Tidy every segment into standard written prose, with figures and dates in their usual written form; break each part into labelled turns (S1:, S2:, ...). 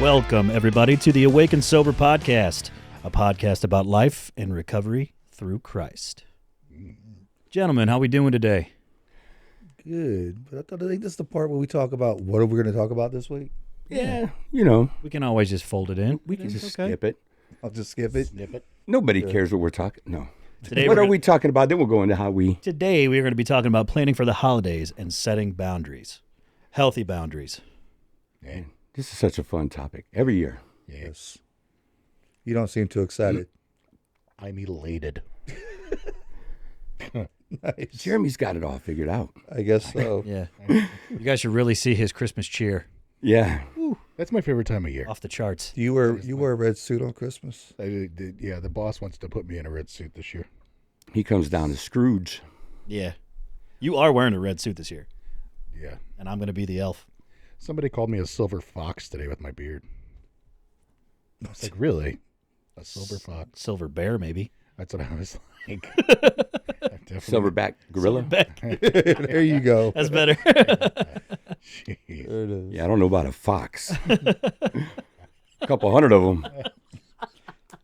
S1: Welcome, everybody, to the Awake and Sober podcast, a podcast about life and recovery through Christ. Gentlemen, how we doing today?
S2: Good, but I think this is the part where we talk about what are we going to talk about this week.
S3: Yeah, you know.
S1: We can always just fold it in.
S3: We can just skip it.
S2: I'll just skip it.
S3: Nobody cares what we're talking. No.
S1: Today
S3: What are we talking about? Then we'll go into how we...
S1: Today, we're going to be talking about planning for the holidays and setting boundaries. Healthy boundaries.
S3: Man, this is such a fun topic. Every year.
S2: Yes. You don't seem too excited.
S4: I'm elated.
S2: Nice.
S3: Jeremy's got it all figured out.
S2: I guess so.
S1: Yeah. You guys should really see his Christmas cheer.
S3: Yeah.
S4: That's my favorite time of year.
S1: Off the charts.
S2: You wear a red suit on Christmas?
S4: Yeah, the boss wants to put me in a red suit this year.
S3: He comes down to Scrooge.
S1: Yeah. You are wearing a red suit this year,
S4: Yeah.
S1: and I'm going to be the elf.
S4: Somebody called me a silver fox today with my beard. I was like, really? A silver fox?
S1: Silver bear, maybe.
S4: That's what I was like.
S3: Silverback gorilla.
S2: There you go.
S1: That's better.
S4: Jeez.
S2: There it is.
S3: Yeah, I don't know about a fox. A couple hundred of them.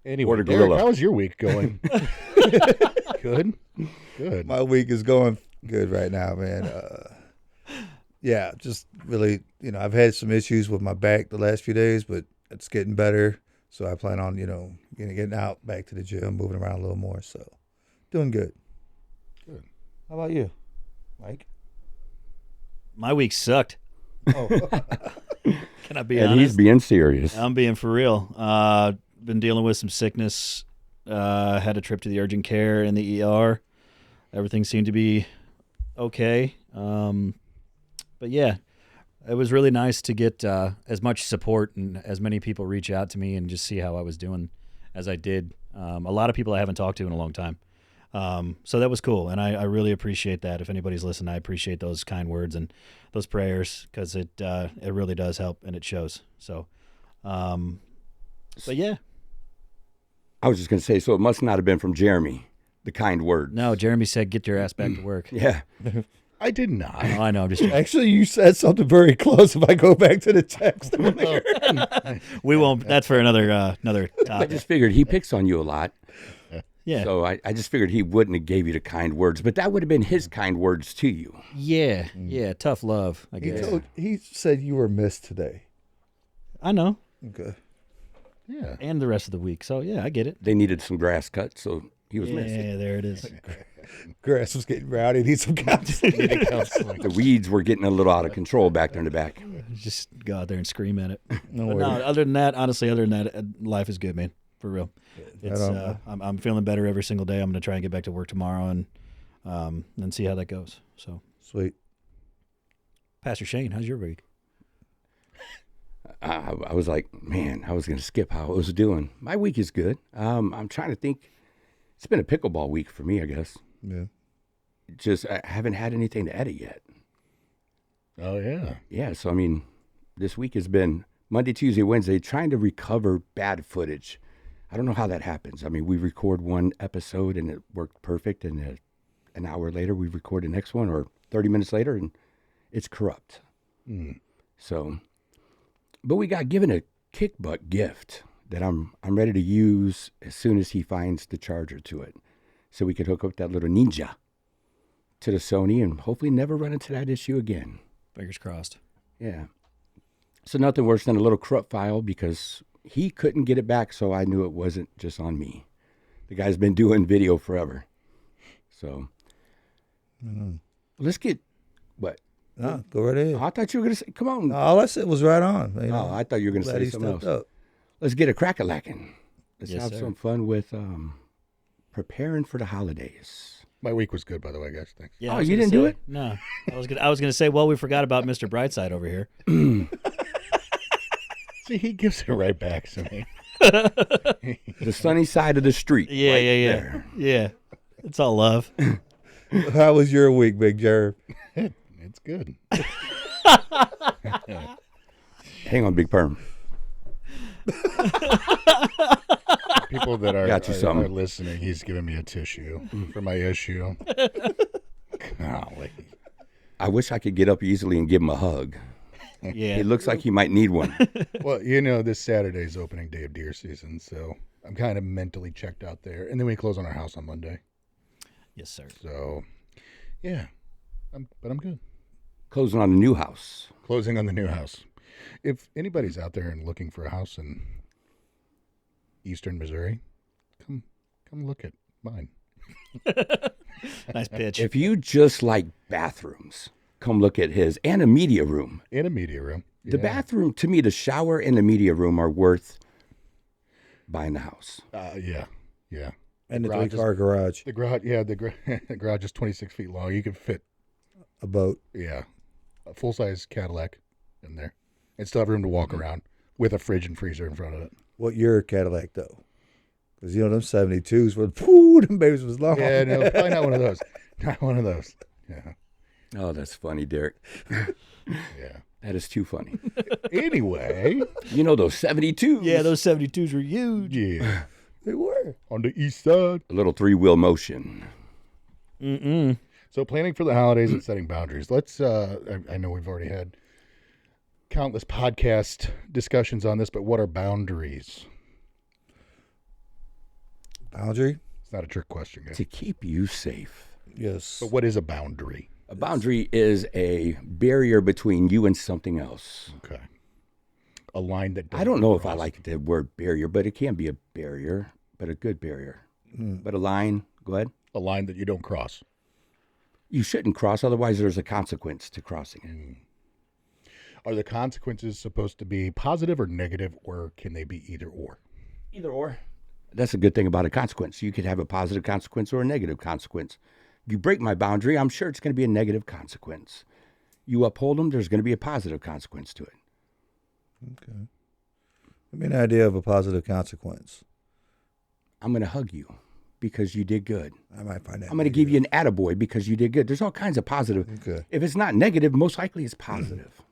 S4: Anyway,
S3: Or the
S4: Derek,
S3: gorilla.
S4: how's your week going? Good? Good.
S2: My week is going good right now, man. Yeah, just really, I've had some issues with my back the last few days, but it's getting better. So I plan on, getting out back to the gym, moving around a little more. So doing good.
S4: Good.
S2: How about you, Mike?
S1: My week sucked.
S2: Oh,
S1: Can I be
S3: And
S1: honest?
S3: he's being serious.
S1: I'm being for real. Been dealing with some sickness. Had a trip to the urgent care in the ER. Everything seemed to be okay. But yeah, it was really nice to get as much support and as many people reach out to me and just see how I was doing as I did. A lot of people I haven't talked to in a long time. So that was cool, and I really appreciate that. If anybody's listening, I appreciate those kind words and those prayers because it really does help and it shows. So, but yeah.
S3: I was just going to say, so it must not have been from Jeremy, the kind word.
S1: No, Jeremy said, get your ass back to work.
S3: Yeah.
S4: I did not.
S1: Oh, I know. I'm just joking.
S2: actually, you said something very close. If I go back to the text earlier.
S1: We won't. That's for another
S3: I
S1: topic.
S3: just figured he picks on you a lot.
S1: Yeah.
S3: So I just figured he wouldn't have gave you the kind words, but that would have been his kind words to you.
S1: Yeah. Yeah. Tough love, I guess.
S2: He said you were missed today.
S1: I know.
S2: Okay.
S4: Yeah.
S1: And the rest of the week. So, yeah, I get it.
S3: They needed some grass cut, so he was
S1: Yeah,
S3: missing.
S1: there it is.
S2: Grass was getting rowdy. Need some counseling.
S3: The weeds were getting a little out of control back there in the back.
S1: Just go out there and scream at it.
S2: No
S1: But
S2: worries.
S1: no, other than that, life is good, man. For real. It's I'm feeling better every single day. I'm going to try and get back to work tomorrow and see how that goes. So,
S2: Sweet.
S1: Pastor Shane, how's your week?
S3: I was like, man, I was going to skip how I was doing. My week is good. I'm trying to think. It's been a pickleball week for me, I guess.
S2: Yeah.
S3: Just I haven't had anything to edit yet.
S4: Oh, yeah.
S3: Yeah, so I mean, this week has been Monday, Tuesday, Wednesday, trying to recover bad footage. I don't know how that happens. I mean, we record one episode and it worked perfect, and an hour later we record the next one, or 30 minutes later, and it's corrupt. So, but we got given a kick butt gift that I'm ready to use as soon as he finds the charger to it, so we could hook up that little Ninja to the Sony and hopefully never run into that issue again.
S1: Fingers crossed.
S3: Yeah. So nothing worse than a little corrupt file, because he couldn't get it back, so I knew it wasn't just on me. The guy's been doing video forever. So let's get what?
S2: No, go right ahead.
S3: Oh, I thought you were going to say, come on.
S2: All I said was right on.
S3: Oh, I thought you were going to
S2: Glad
S3: say
S2: he
S3: something else.
S2: stepped up.
S3: Let's get a crack-a-lackin'. Let's
S1: Yes,
S3: have
S1: sir.
S3: some fun with preparing for the holidays.
S4: My week was good, by the way, guys. Thanks.
S1: Yeah,
S3: Oh,
S1: I was
S3: you
S1: gonna
S3: didn't do
S1: say-
S3: it?
S1: No, I was gonna say. Well, we forgot about Mr. Brightside over here.
S4: See, he gives it right back to me.
S3: The sunny side of the street.
S1: Yeah,
S3: right
S1: yeah.
S3: there.
S1: Yeah. It's all love.
S2: How was your week, Big Jerv?
S4: It's good.
S3: Hang on, Big Perm.
S4: People that are,
S3: Got you
S4: are
S3: something.
S4: listening, he's giving me a tissue for my issue. Golly.
S3: I wish I could get up easily and give him a hug.
S1: Yeah.
S3: He looks like he might need one.
S4: Well, this Saturday's opening day of deer season, so I'm kind of mentally checked out there. And then we close on our house on Monday.
S1: Yes, sir.
S4: So, yeah. But I'm good.
S3: Closing on a new house.
S4: Closing on the new house. If anybody's out there and looking for a house in eastern Missouri, come look at mine.
S1: Nice pitch.
S3: If you just like bathrooms, come look at his and a media room.
S4: In a media room.
S3: The
S4: Yeah.
S3: bathroom, to me, the shower and the media room are worth buying the house.
S4: Yeah.
S2: And the
S4: garage
S2: 3-car garage,
S4: The garage, the garage is 26 feet long. You can fit,
S2: a boat.
S4: a full-size Cadillac in there and still have room to walk around with a fridge and freezer in front of it.
S2: What year Cadillac though? Because them 72s were, whoo, them babies was long.
S4: Yeah, no, probably not one of those. Not one of those. Yeah.
S3: Oh, that's funny, Derek.
S4: Yeah.
S3: That is too funny.
S4: Anyway.
S3: You know those 72s?
S1: Yeah, those 72s were huge.
S4: Yeah.
S2: They were.
S4: On the east side.
S3: A little 3-wheel motion.
S4: So planning for the holidays and setting boundaries. Let's, I know we've already had countless podcast discussions on this, but what are boundaries?
S2: Boundary?
S4: It's not a trick question, guys.
S3: To keep you safe.
S2: Yes.
S4: But what is a boundary?
S3: A boundary is a barrier between you and something else.
S4: Okay. A line that
S3: I don't know if I
S4: cross.
S3: like the word barrier, but it can be a barrier, but a good barrier. But a line, go ahead.
S4: A line that you don't cross.
S3: You shouldn't cross, otherwise there's a consequence to crossing it.
S4: Are the consequences supposed to be positive or negative, or can they be either or?
S3: Either or. That's a good thing about a consequence. You could have a positive consequence or a negative consequence. If you break my boundary, I'm sure it's going to be a negative consequence. You uphold them, there's going to be a positive consequence to it.
S2: Okay. Give me an idea of a positive consequence.
S3: I'm going to hug you because you did good.
S2: I might find that.
S3: I'm going to give you an attaboy because you did good. There's all kinds of positive.
S2: Okay.
S3: If it's not negative, most likely it's positive.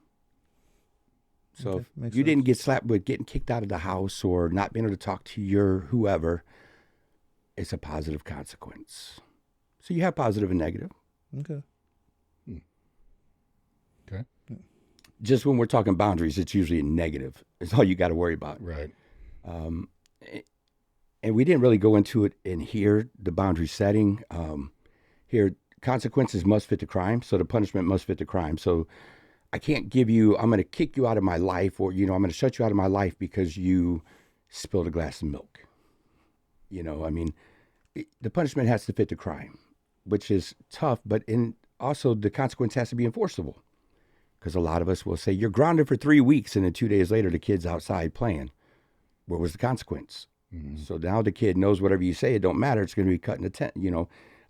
S3: So
S2: Okay,
S3: if
S2: makes
S3: you didn't
S2: sense.
S3: get slapped with getting kicked out of the house or not being able to talk to your whoever, it's a positive consequence. So you have positive and negative.
S2: Okay.
S4: Okay.
S3: Just when we're talking boundaries, it's usually a negative. It's all you got to worry about.
S4: Right.
S3: And we didn't really go into it in here, the boundary setting. Here, consequences must fit the crime, so the punishment must fit the crime. So I can't give you, I'm going to kick you out of my life, or, I'm going to shut you out of my life because you spilled a glass of milk. The punishment has to fit the crime, which is tough, but also the consequence has to be enforceable. Because a lot of us will say, you're grounded for 3 weeks, and then 2 days later, the kid's outside playing. Where was the consequence? Mm-hmm. So now the kid knows whatever you say, it don't matter. It's going to be cut in a tenth.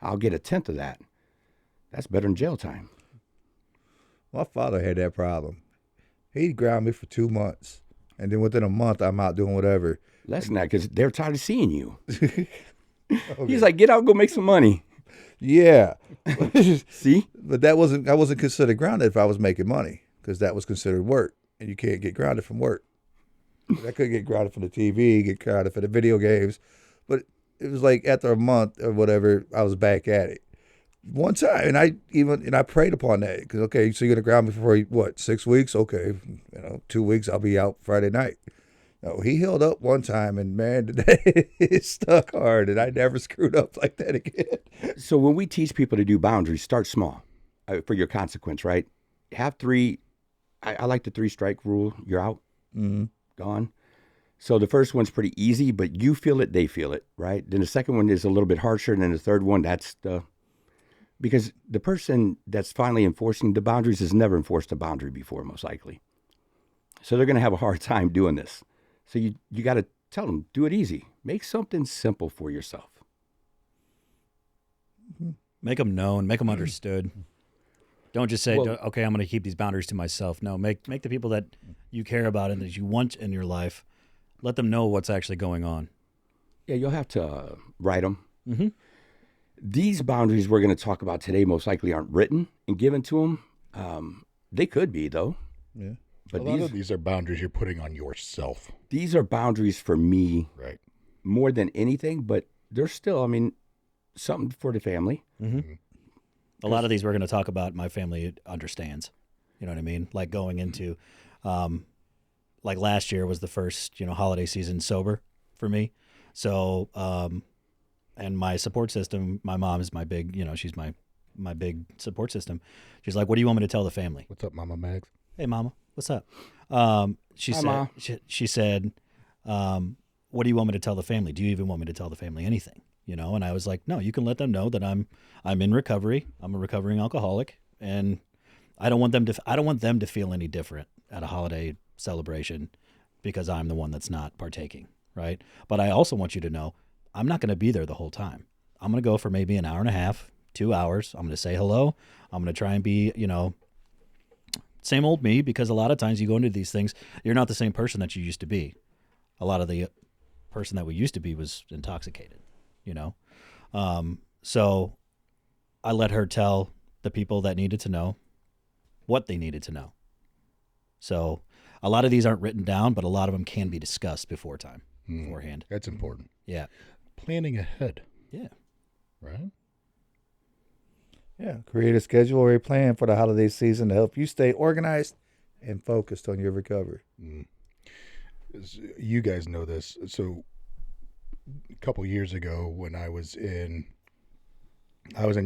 S3: I'll get a tenth of that. That's better than jail time.
S2: My father had that problem. He'd ground me for 2 months, and then within a month, I'm out doing whatever.
S3: Less than that, because they're tired of seeing you.
S2: Okay.
S3: He's like, get out, go make some money.
S2: Yeah.
S3: See?
S2: But I wasn't considered grounded if I was making money, because that was considered work, and you can't get grounded from work. I couldn't get grounded from the TV, get grounded for the video games, but it was like after a month or whatever, I was back at it. One time, and I prayed upon that, because okay, so you're gonna ground me for what, 6 weeks? Okay, 2 weeks I'll be out Friday night. No, he held up one time, and man, it stuck hard, and I never screwed up like that again.
S3: So when we teach people to do boundaries, start small for your consequence, right? Have 3. I like the 3-strike rule. You're out, gone. So the first one's pretty easy, but you feel it, they feel it, right? Then the second one is a little bit harsher, and then the third one, because the person that's finally enforcing the boundaries has never enforced a boundary before, most likely. So they're going to have a hard time doing this. So you got to tell them, do it easy. Make something simple for yourself.
S1: Make them known. Make them understood. Don't just say,
S3: Well-
S1: okay, I'm going to keep these boundaries to myself. No, make the people that you care about and that you want in your life, let them know what's actually going on.
S3: Yeah, you'll have to write them.
S1: Mm-hmm.
S3: These boundaries we're going to talk about today most likely aren't written and given to them. They could be, though.
S2: Yeah.
S3: But
S4: A lot of these are boundaries you're putting on yourself.
S3: these are boundaries for me
S4: Right.
S3: more than anything, but they're still, something for the family.
S1: A lot of these we're going to talk about, my family understands. You know what I mean? Like going into, like last year was the first, holiday season sober for me. So, and my support system, my mom is my big, she's my big support system. She's like, what do you want me to tell the family?
S4: What's up, Mama Mags?
S1: Hey, Mama, what's up? She
S3: Hi,
S1: said,
S3: Ma.
S1: she said, what do you want me to tell the family? Do you even want me to tell the family anything? And I was like, no, you can let them know that I'm in recovery. I'm a recovering alcoholic, and I don't want them to feel any different at a holiday celebration because I'm the one that's not partaking, right? But I also want you to know I'm not going to be there the whole time. I'm going to go for maybe an hour and a half, 2 hours. I'm going to say hello. I'm going to try and be, same old me, because a lot of times you go into these things, you're not the same person that you used to be. A lot of the person that we used to be was intoxicated, So I let her tell the people that needed to know what they needed to know. So a lot of these aren't written down, but a lot of them can be discussed beforehand.
S4: That's important.
S1: Yeah.
S4: Planning ahead.
S1: Yeah.
S4: Right?
S2: Yeah, create a schedule or a plan for the holiday season to help you stay organized and focused on your recovery.
S4: You guys know this. So a couple years ago when I was in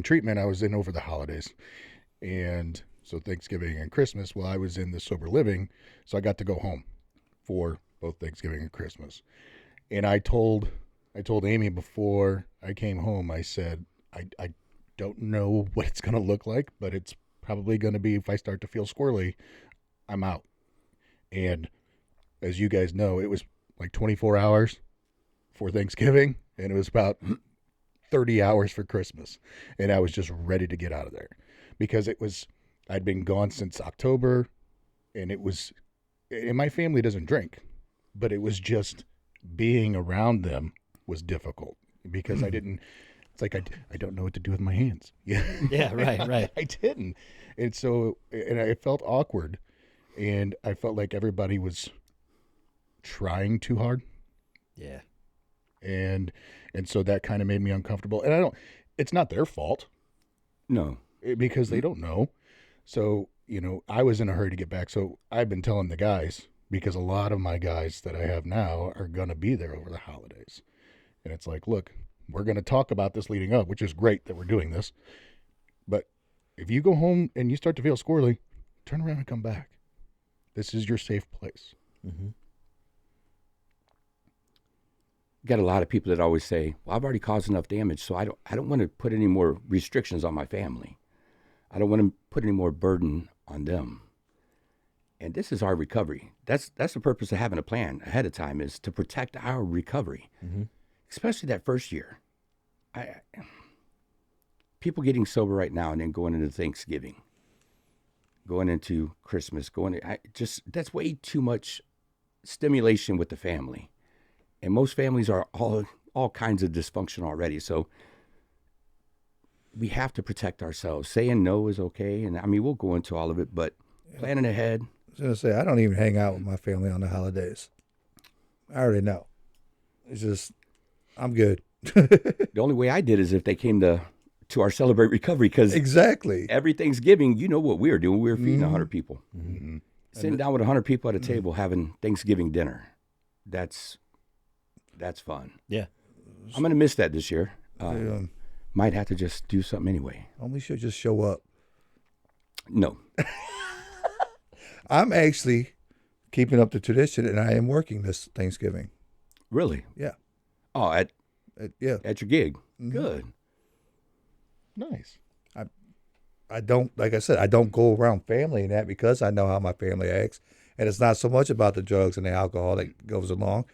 S4: treatment, I was in over the holidays. And so Thanksgiving and Christmas, I was in the sober living, so I got to go home for both Thanksgiving and Christmas. And I told Amy before I came home, I said, I don't know what it's going to look like, but it's probably going to be, if I start to feel squirrely, I'm out. And as you guys know, it was like 24 hours for Thanksgiving, and it was about 30 hours for Christmas. And I was just ready to get out of there because I'd been gone since October, and my family doesn't drink, but it was just being around them was difficult because it's like I don't know what to do with my hands. Yeah.
S1: Yeah, right.
S4: I didn't. And so, I felt awkward, and I felt like everybody was trying too hard.
S1: Yeah.
S4: And so that kind of made me uncomfortable. And it's not their fault.
S3: No.
S4: Because they don't know. So, I was in a hurry to get back. So I've been telling the guys, because a lot of my guys that I have now are going to be there over the holidays. And it's like, look, we're going to talk about this leading up, which is great that we're doing this. But if you go home and you start to feel squirrely, turn around and come back. This is your safe place.
S1: Mm-hmm.
S3: Got a lot of people that always say, well, I've already caused enough damage, so I don't want to put any more restrictions on my family. I don't want to put any more burden on them. And this is our recovery. That's the purpose of having a plan ahead of time, is to protect our recovery, especially that first year. People getting sober right now and then going into Thanksgiving, going into Christmas, that's way too much stimulation with the family. And most families are all kinds of dysfunction already. So we have to protect ourselves. Saying no is okay. And we'll go into all of it, but planning ahead.
S2: I was going to say, I don't even hang out with my family on the holidays. I already know. It's just, I'm good.
S3: The only way I did is if they came to our Celebrate Recovery, because
S2: exactly
S3: every Thanksgiving, you know what we were doing. We were feeding 100 people. Mm-hmm. Sitting down with 100 people at a table having Thanksgiving dinner. That's fun.
S1: Yeah.
S3: I'm going to miss that this year. Might have to just do something anyway.
S2: We should just show up.
S3: No.
S2: I'm actually keeping up the tradition, and I am working this Thanksgiving.
S3: Really?
S2: Yeah.
S3: Oh, at
S2: your
S3: gig. Mm-hmm. Good.
S4: Nice.
S2: I don't, like I said, I don't go around family and that because I know how my family acts. And it's not so much about the drugs and the alcohol that goes along.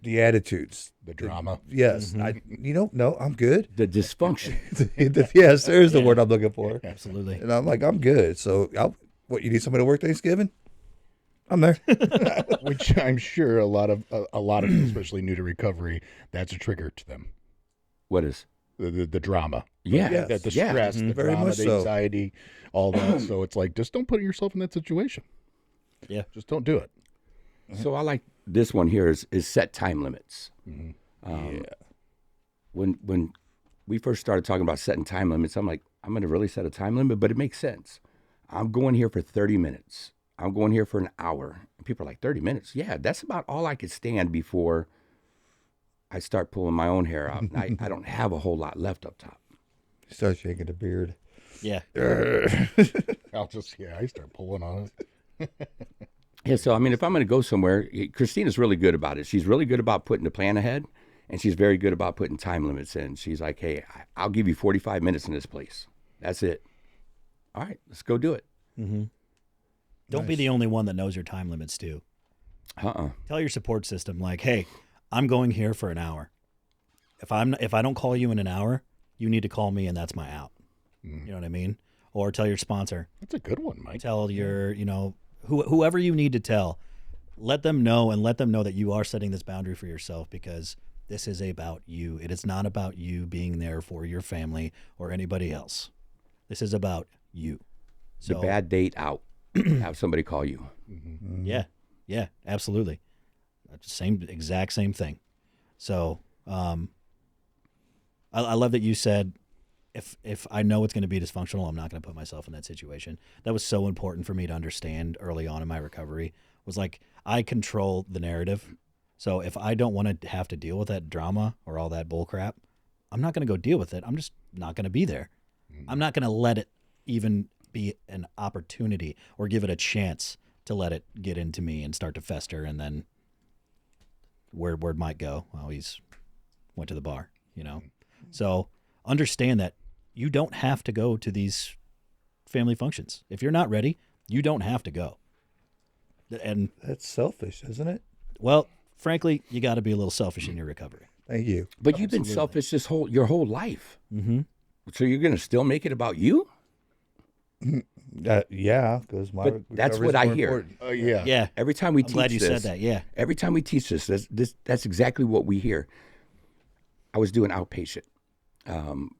S2: The attitudes.
S4: The drama.
S2: Yes.
S1: Mm-hmm.
S2: No, I'm good.
S3: The dysfunction.
S2: Yes, there's the word I'm looking for.
S1: Absolutely.
S2: And I'm like, I'm good. So, you need somebody to work Thanksgiving? I'm there.
S4: Which I'm sure a lot of people, especially new to recovery, that's a trigger to them.
S3: What is?
S4: The drama.
S3: Yeah.
S2: Yes.
S4: The stress, the
S2: Very
S4: drama,
S2: much
S4: the
S2: so.
S4: anxiety, all that. So it's like, just don't put yourself in that situation.
S1: Yeah.
S4: Just don't do it.
S3: So I like this one here is set time limits.
S4: Mm-hmm.
S3: When we first started talking about setting time limits, I'm like, I'm going to really set a time limit, but it makes sense. I'm going here for 30 minutes. I'm going here for an hour. And people are like, 30 minutes? Yeah, that's about all I could stand before I start pulling my own hair out. And I don't have a whole lot left up top.
S2: Start shaking the beard.
S1: Yeah.
S4: I start pulling on it.
S3: Yeah, so I mean, if I'm going to go somewhere, Christina's really good about it. She's really good about putting the plan ahead, and she's very good about putting time limits in. She's like, hey, I'll give you 45 minutes in this place. That's it. All right, let's go do it.
S1: Mm-hmm. Don't be the only one that knows your time limits, too. Tell your support system, like, hey, I'm going here for an hour. If I don't call you in an hour, you need to call me, and that's my out. You know what I mean? Or tell your sponsor.
S4: That's a good one, Mike.
S1: Tell your, whoever you need to tell, let them know that you are setting this boundary for yourself, because this is about you. It is not about you being there for your family or anybody else. This is about you. So,
S3: the bad date out. Have somebody call you.
S1: Mm-hmm. Yeah, absolutely. Exact same thing. So I love that you said, if I know it's going to be dysfunctional, I'm not going to put myself in that situation. That was so important for me to understand early on in my recovery. Was like, I control the narrative. So if I don't want to have to deal with that drama or all that bull crap, I'm not going to go deal with it. I'm just not going to be there. I'm not going to let it even be an opportunity or give it a chance to let it get into me and start to fester. And then word might go, well, he's went to the bar, So understand that you don't have to go to these family functions. If you're not ready, you don't have to go. And
S2: That's selfish, isn't it?
S1: well, frankly, you got to be a little selfish in your recovery.
S2: Thank you.
S3: But you've been selfish your whole life.
S1: Mm-hmm.
S3: So you're going to still make it about you?
S2: Yeah, because
S3: But that's what I hear.
S1: Yeah.
S3: Every time we
S1: I'm
S3: teach
S1: glad you
S3: this,
S1: said that. Yeah.
S3: Every time we teach that's exactly what we hear. I was doing outpatient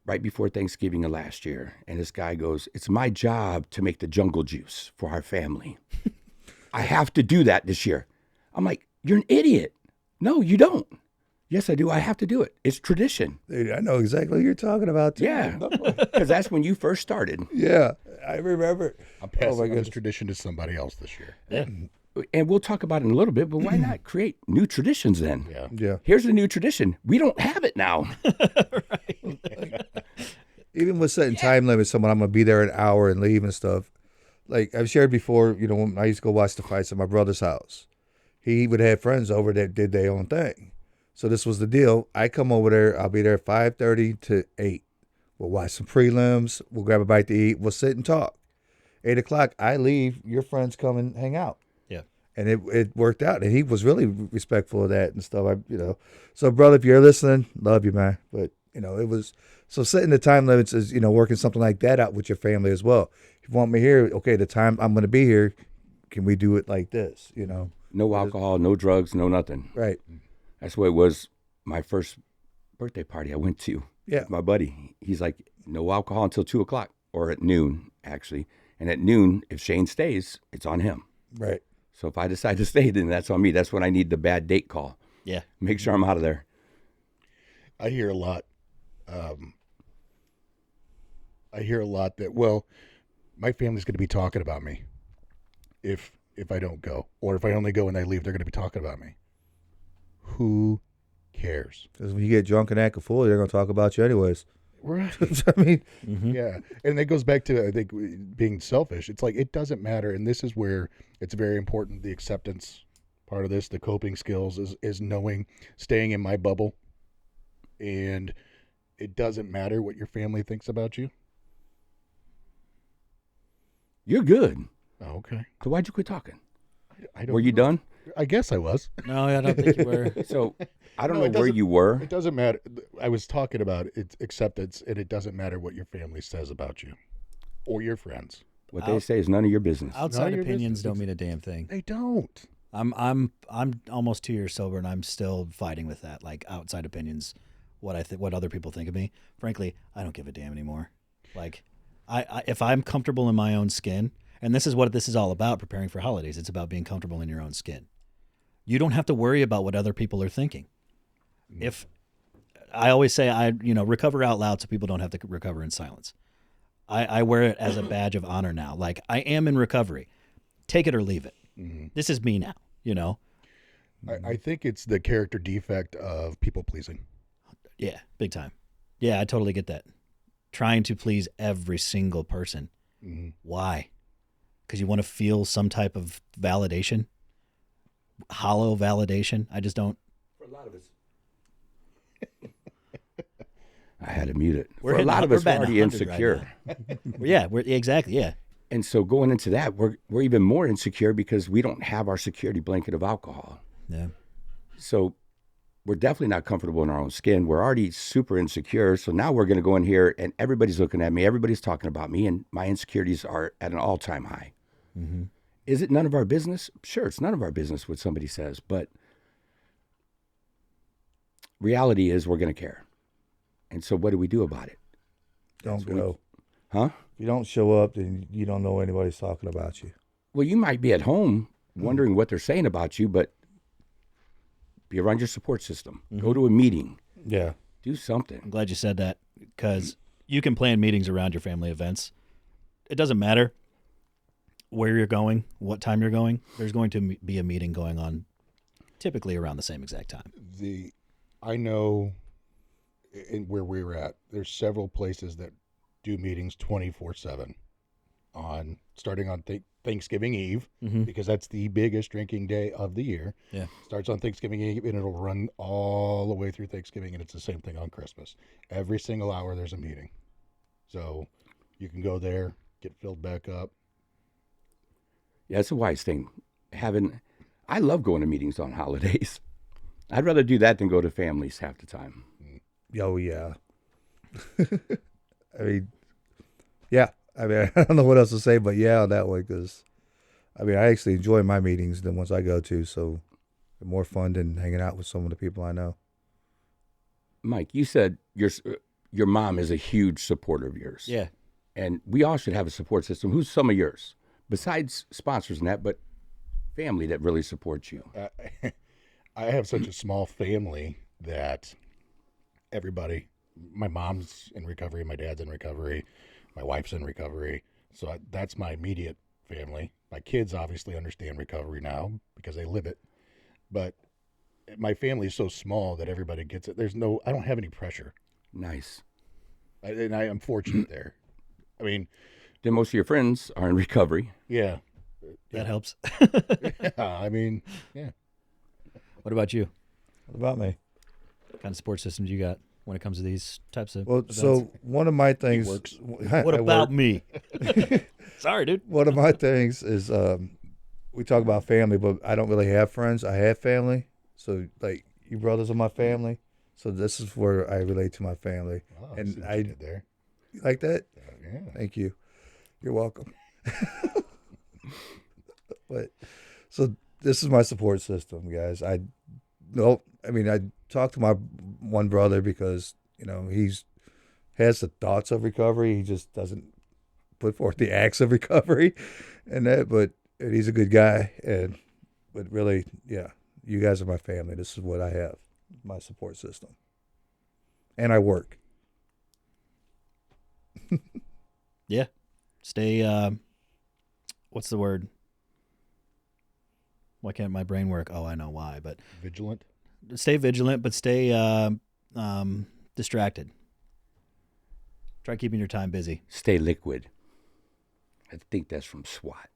S3: right before Thanksgiving of last year, and this guy goes, "It's my job to make the jungle juice for our family. I have to do that this year." I'm like, "You're an idiot. No, you don't." "Yes, I do. I have to do it. It's tradition."
S2: Dude, I know exactly what you're talking about, too.
S3: Yeah, because that's when you first started.
S2: Yeah, I remember.
S4: I'm passing on this
S2: goodness.
S4: tradition to somebody else this year.
S1: Yeah.
S3: And we'll talk about it in a little bit, but why not create new traditions then?
S4: Yeah.
S2: Yeah.
S3: Here's the new tradition. We don't have it now.
S2: Even with setting time limits, someone I'm going to be there an hour and leave and stuff. Like I've shared before, when I used to go watch the fights at my brother's house, he would have friends over that did their own thing. So this was the deal. I come over there. I'll be there 5:30 to 8. We'll watch some prelims. We'll grab a bite to eat. We'll sit and talk. 8 o'clock, I leave. Your friends come and hang out.
S1: Yeah.
S2: And it worked out. And he was really respectful of that and stuff. So brother, if you're listening, love you, man. But it was so setting the time limits is working something like that out with your family as well. If you want me here, okay, the time I'm going to be here, can we do it like this?
S3: No alcohol, no drugs, no nothing.
S2: Right.
S3: That's what it was. My first birthday party I went to.
S2: Yeah.
S3: With my buddy. He's like, no alcohol until 2 o'clock, or at noon, actually. And at noon, if Shane stays, it's on him.
S2: Right.
S3: So if I decide to stay, then that's on me. That's when I need the bad date call.
S1: Yeah.
S3: Make sure I'm out of there.
S4: I hear a lot. That, well, my family's going to be talking about me if I don't go, or if I only go and I leave, they're going to be talking about me. Who cares?
S2: Because when you get drunk and act a fool, they're going to talk about you anyways.
S4: Right.
S2: I mean,
S4: Yeah. And that goes back to, I think, being selfish. It's like, it doesn't matter. And this is where it's very important. The acceptance part of this, the coping skills is knowing, staying in my bubble. And it doesn't matter what your family thinks about you.
S3: You're good.
S4: Oh, okay.
S3: So why'd you quit talking?
S4: I don't
S3: Were you
S4: know.
S3: done?
S4: I guess I was.
S1: No, I don't think you were.
S3: So I don't
S4: No, it
S3: know where
S4: doesn't-
S3: you were.
S4: It doesn't matter. I was talking about it's acceptance, and it doesn't matter what your family says about you or your friends.
S3: What they say is none of your business.
S1: Outside
S4: your
S1: opinions
S4: business.
S1: don't mean a damn thing.
S4: They don't.
S1: I'm almost 2 years sober, and I'm still fighting with that. Like, outside opinions, what other people think of me. Frankly, I don't give a damn anymore. Like, I if I'm comfortable in my own skin, and this is what this is all about, preparing for holidays. It's about being comfortable in your own skin. You don't have to worry about what other people are thinking. If I always say, recover out loud so people don't have to recover in silence. I wear it as a badge of honor now. Like, I am in recovery. Take it or leave it.
S4: Mhm.
S1: This is me now, you know?
S4: I think it's the character defect of people pleasing.
S1: Yeah, big time. Yeah, I totally get that. Trying to please every single person.
S4: Mhm.
S1: Why? Because you want to feel some type of validation? Hollow validation? I just don't.
S3: For a lot of us. I had to mute it.
S1: We're
S3: For a
S1: hitting
S3: lot
S1: a-
S3: of
S1: we're
S3: us, we're
S1: batting
S3: already
S1: 100 right
S3: insecure.
S1: Yeah, we're exactly. Yeah.
S3: And so going into that, we're even more insecure because we don't have our security blanket of alcohol.
S1: Yeah.
S3: So we're definitely not comfortable in our own skin. We're already super insecure. So now we're going to go in here and everybody's looking at me. Everybody's talking about me and my insecurities are at an all-time high.
S1: Mm-hmm.
S3: Is it none of our business? Sure, it's none of our business what somebody says. But reality is we're going to care. And so what do we do about it?
S2: Don't go.
S3: Huh?
S2: If you don't show up, then you don't know anybody's talking about you.
S3: Well, you might be at home wondering what they're saying about you, but be around your support system. Go to a meeting.
S2: Yeah.
S3: Do
S1: I'm
S3: something.
S1: glad you said that because you can plan meetings around your family events. It doesn't matter where you're going, what time you're going. There's going to be a meeting going on typically around the same exact time.
S4: I know where we're at, there's several places that do meetings 24/7 starting on Thanksgiving Eve,
S1: Mm-hmm.
S4: because that's the biggest drinking day of the year.
S1: Yeah.
S4: Starts on Thanksgiving Eve and it'll run all the way through Thanksgiving, and it's the same thing on Christmas. Every single hour there's a meeting. So you can go there, get filled back up.
S3: Yeah, it's a wise thing. I love going to meetings on holidays. I'd rather do that than go to families half the time.
S2: Oh, yeah. I mean, yeah. I mean, I don't know what else to say, but yeah, that way, because, I mean, I actually enjoy my meetings the ones I go to, so they're more fun than hanging out with some of the people I know.
S3: Mike, you said your mom is a huge supporter of yours.
S1: Yeah.
S3: And we all should have a support system. Who's some of yours? Besides sponsors and that, but family that really supports you.
S4: I have such a small family that everybody, my mom's in recovery, my dad's in recovery, my wife's in recovery. So that's my immediate family. My kids obviously understand recovery now because they live it. But my family is so small that everybody gets it. I don't have any pressure.
S3: Nice.
S4: And I am fortunate there. I mean,
S3: Then most of your friends are in recovery.
S4: yeah.
S1: That helps.
S4: I mean, yeah.
S1: What about you?
S2: What about me?
S1: What kind of support systems you got when it comes to these types of
S2: Well,
S1: events?
S2: so one of my things.
S4: works.
S1: What about me? Sorry, dude.
S2: One of my things is we talk about family, but I don't really have friends. I have family. So, like, you brothers are my family. So this is where I relate to my family.
S4: Oh,
S2: And
S4: see what
S2: I-
S4: you did there.
S2: You like that?
S4: Yeah.
S2: Thank you. You're welcome. But so this is my support system, guys. I talked to my one brother because, he's has the thoughts of recovery. He just doesn't put forth the acts of recovery and that, but he's a good guy. But really, yeah, you guys are my family. This is what I have, my support system. And I work.
S1: Yeah. Stay, what's the word? Why can't my brain work? Oh, I know why, but
S4: Vigilant.
S1: stay vigilant, but stay distracted. Try keeping your time busy.
S3: Stay liquid. I think that's from SWAT.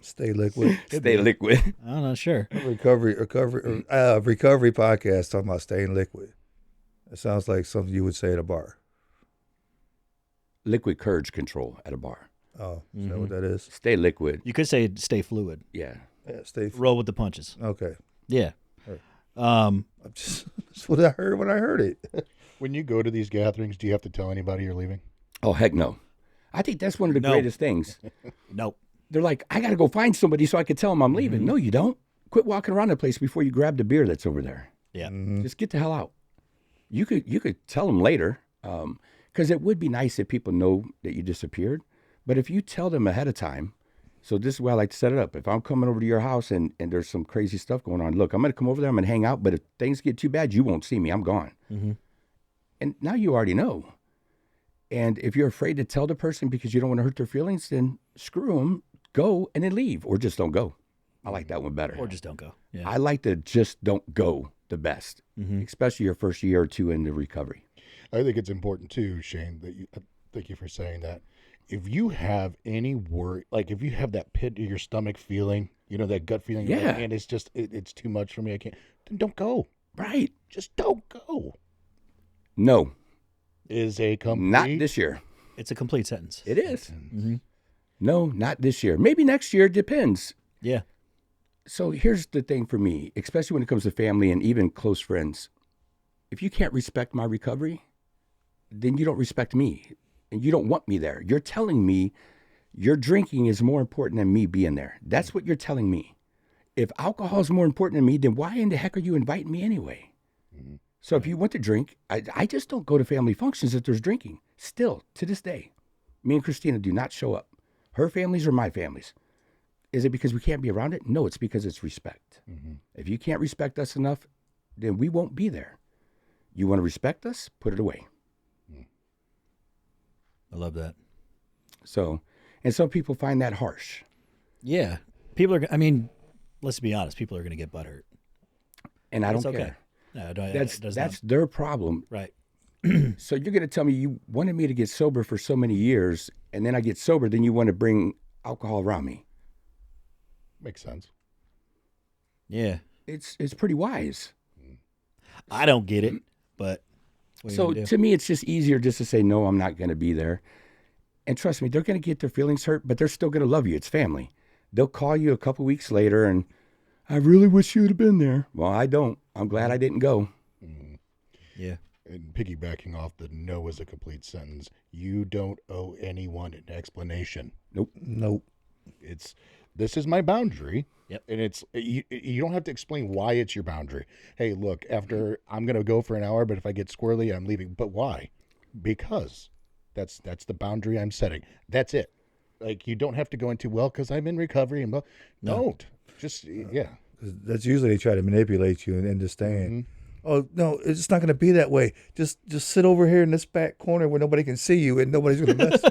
S2: Stay liquid.
S3: Stay liquid.
S1: I'm not sure.
S2: recovery podcast talking about staying liquid. It sounds like something you would say at a bar.
S3: Liquid courage control at a bar.
S2: Oh, is that what that is?
S3: Stay liquid.
S1: You could say stay fluid.
S3: Yeah.
S2: Yeah, stay.
S1: Roll with the punches.
S2: Okay.
S1: Yeah.
S2: Right.
S1: Um,
S2: That's what I heard when I heard it.
S4: When you go to these gatherings, do you have to tell anybody you're leaving?
S3: Oh, heck no. I think that's one of the
S1: No.
S3: greatest things.
S1: nope.
S3: They're like, I got to go find somebody so I can tell them I'm leaving. No, you don't. Quit walking around the place before you grab the beer that's over there.
S1: Yeah.
S3: Just get the hell out. You could tell them later, because it would be nice if people know that you disappeared. But if you tell them ahead of time, so this is why I like to set it up. If I'm coming over to your house and there's some crazy stuff going on, look, I'm going to come over there, I'm going to hang out. But if things get too bad, you won't see me. I'm gone.
S1: Mm-hmm.
S3: And now you already know. And if you're afraid to tell the person because you don't want to hurt their feelings, then screw them, go, and then leave, or just don't go. I like that one better.
S1: Or just don't go. Yeah.
S3: I like to just don't go the best, especially your first year or two into recovery.
S4: I think it's important too, Shane, that thank you for saying that. If you have any worry, like if you have that pit in your stomach feeling, that gut feeling,
S3: Yeah.
S4: and it's just, it's too much for me, I can't, then don't go.
S3: Right.
S4: Just don't go.
S3: No,
S4: Is a complete.
S3: not this year.
S1: It's a complete sentence.
S3: It is. No, not this year. Maybe next year, depends.
S1: Yeah.
S3: So here's the thing for me, especially when it comes to family and even close friends. If you can't respect my recovery, then you don't respect me and you don't want me there. You're telling me your drinking is more important than me being there. That's what you're telling me. If alcohol is more important than me, then why in the heck are you inviting me anyway? So if you want to drink, I just don't go to family functions if there's drinking. Still, to this day, me and Christina do not show up. Her families are my families. Is it because we can't be around it? No, it's because it's respect. If you can't respect us enough, then we won't be there. You want to respect us? Put it away.
S1: I love that.
S3: So, and some people find that harsh.
S1: Yeah. People are, I mean, let's be honest, people are going to get butthurt.
S3: And I don't
S1: It's okay.
S3: care.
S1: No,
S3: That's their problem.
S1: right.
S3: So you're going to tell me you wanted me to get sober for so many years, and then I get sober, then you want to bring alcohol around me.
S4: Makes sense.
S1: Yeah.
S3: It's pretty wise.
S1: I don't get it, but what are you
S3: So
S1: gonna do?
S3: to me, it's just easier just to say, no, I'm not going to be there. And trust me, they're going to get their feelings hurt, but they're still going to love you. It's family. They'll call you a couple weeks later and, I really wish you would have been there. Well, I don't. I'm glad I didn't go.
S1: Yeah.
S4: And piggybacking off the no is a complete sentence, you don't owe anyone an explanation.
S2: Nope.
S4: This is my boundary.
S1: Yep.
S4: And you don't have to explain why it's your boundary. Hey, look, after I'm going to go for an hour, but if I get squirrely, I'm leaving. But why? Because that's the boundary I'm setting. That's it. Like, you don't have to go into, well, because I'm in recovery and don't. Just, yeah.
S2: That's usually they try to manipulate you into staying. Oh no, it's not going to be that way. Just sit over here in this back corner where nobody can see you and nobody's going to mess.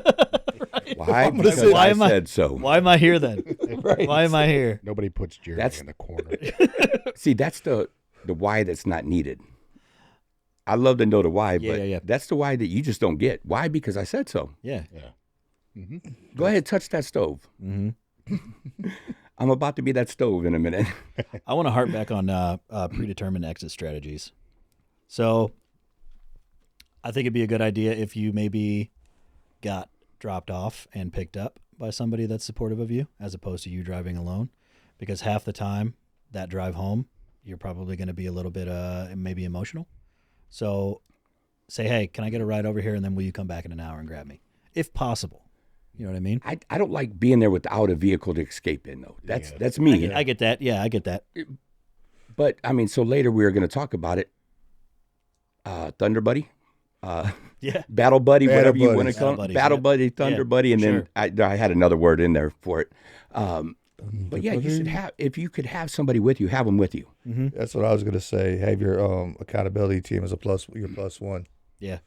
S3: Why? Because
S1: Listen, why
S3: I
S1: am I-
S3: said so.
S1: Why am I here then?
S2: Right.
S1: Why am I here?
S4: Nobody puts Jeremy
S3: That's-
S4: in the corner.
S3: See, that's the why that's not needed. I love to know the why,
S1: Yeah,
S3: but
S1: yeah.
S3: that's the why that you just don't get. Why? Because I said so.
S1: Yeah.
S4: Yeah.
S3: Go ahead, touch that stove. I'm about to be that stove in a minute.
S1: I want to harp back on predetermined exit strategies. So I think it'd be a good idea if you maybe got dropped off and picked up by somebody that's supportive of you as opposed to you driving alone, because half the time that drive home, you're probably going to be a little bit maybe emotional. So say, hey, can I get a ride over here? And then will you come back in an hour and grab me? If possible. You know what I mean?
S3: I don't like being there without a vehicle to escape in, though. That's me.
S1: I get that. Yeah, I get that.
S3: But, I mean, so later we are going to talk about it. Thunder Buddy,
S1: Yeah.
S3: Battle Buddy,
S2: Battle
S3: whatever you want to
S2: buddies.
S3: call
S1: Battle
S3: it.
S1: buddies,
S3: Battle
S1: yeah.
S3: Buddy, Thunder
S1: Yeah,
S3: Buddy, and
S1: sure.
S3: then I had another word in there for it. But yeah, you should have, if you could have somebody with you, have them with you.
S2: That's what I was going to say. Have your accountability team as your plus one.
S1: Yeah.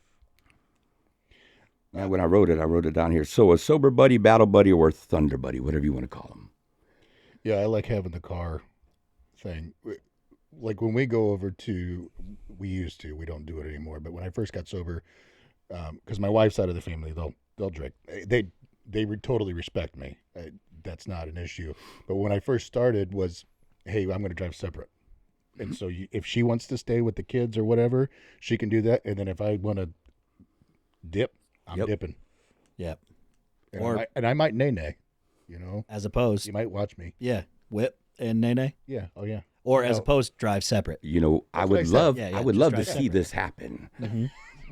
S3: Now, when I wrote it down here. So a sober buddy, battle buddy, or thunder buddy, whatever you want to call them.
S4: Yeah, I like having the car thing. Like when we go over to, we don't do it anymore. But when I first got sober, because my wife's side of the family, they'll drink. They totally respect me. That's not an issue. But when I first started was, hey, I'm going to drive separate. And so if she wants to stay with the kids or whatever, she can do that. And then if I want to dip, I'm
S3: Yep.
S4: dipping.
S1: Yep.
S4: And,
S1: Or-
S4: I might nay,
S1: As opposed,
S4: You might watch me.
S1: yeah, whip and nay.
S4: Yeah. Oh, yeah.
S1: Or as
S4: No.
S1: opposed, drive separate.
S3: You know, I
S4: That's
S3: would
S4: what I said.
S3: love,
S1: Yeah,
S3: I would
S1: just
S3: love to
S1: drive
S3: see
S1: separate.
S3: this happen.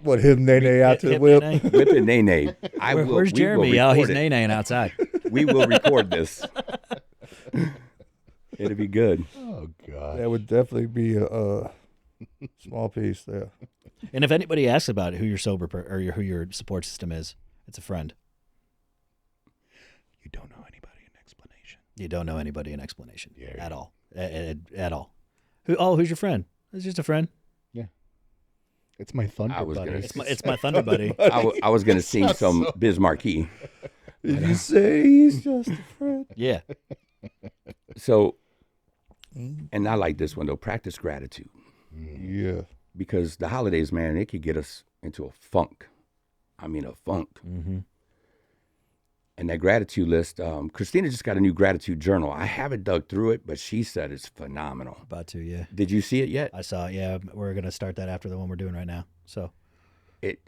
S2: What, him nay out to the
S1: Hip
S2: whip?
S1: nay.
S3: With the nay.
S1: Where's Jeremy? Oh, he's nay-naying outside.
S3: We will record this. It'll be good.
S4: Oh, God.
S2: That would definitely be a small piece there.
S1: And if anybody asks about it, who your who your support system is, it's a friend.
S4: You don't know anybody in explanation.
S1: You don't know anybody in explanation
S4: Yeah.
S1: at all. At all. Who's your friend? It's just a friend.
S4: It's my thunder
S3: I was
S4: buddy.
S3: gonna
S1: It's my Thunder Buddy.
S3: I was gonna sing some Biz Marquee.
S2: Did you say he's just a friend?
S1: Yeah.
S3: So, and I like this one though. Practice gratitude,
S2: Yeah.
S3: because the holidays, man, it could get us into a funk. I mean, a funk.
S1: Mm-hmm.
S3: And that gratitude list, Christina just got a new gratitude journal. I haven't dug through it, but she said it's phenomenal.
S1: About to, yeah.
S3: Did you see it yet?
S1: I saw it. Yeah, we're gonna start that after the one we're doing right now. So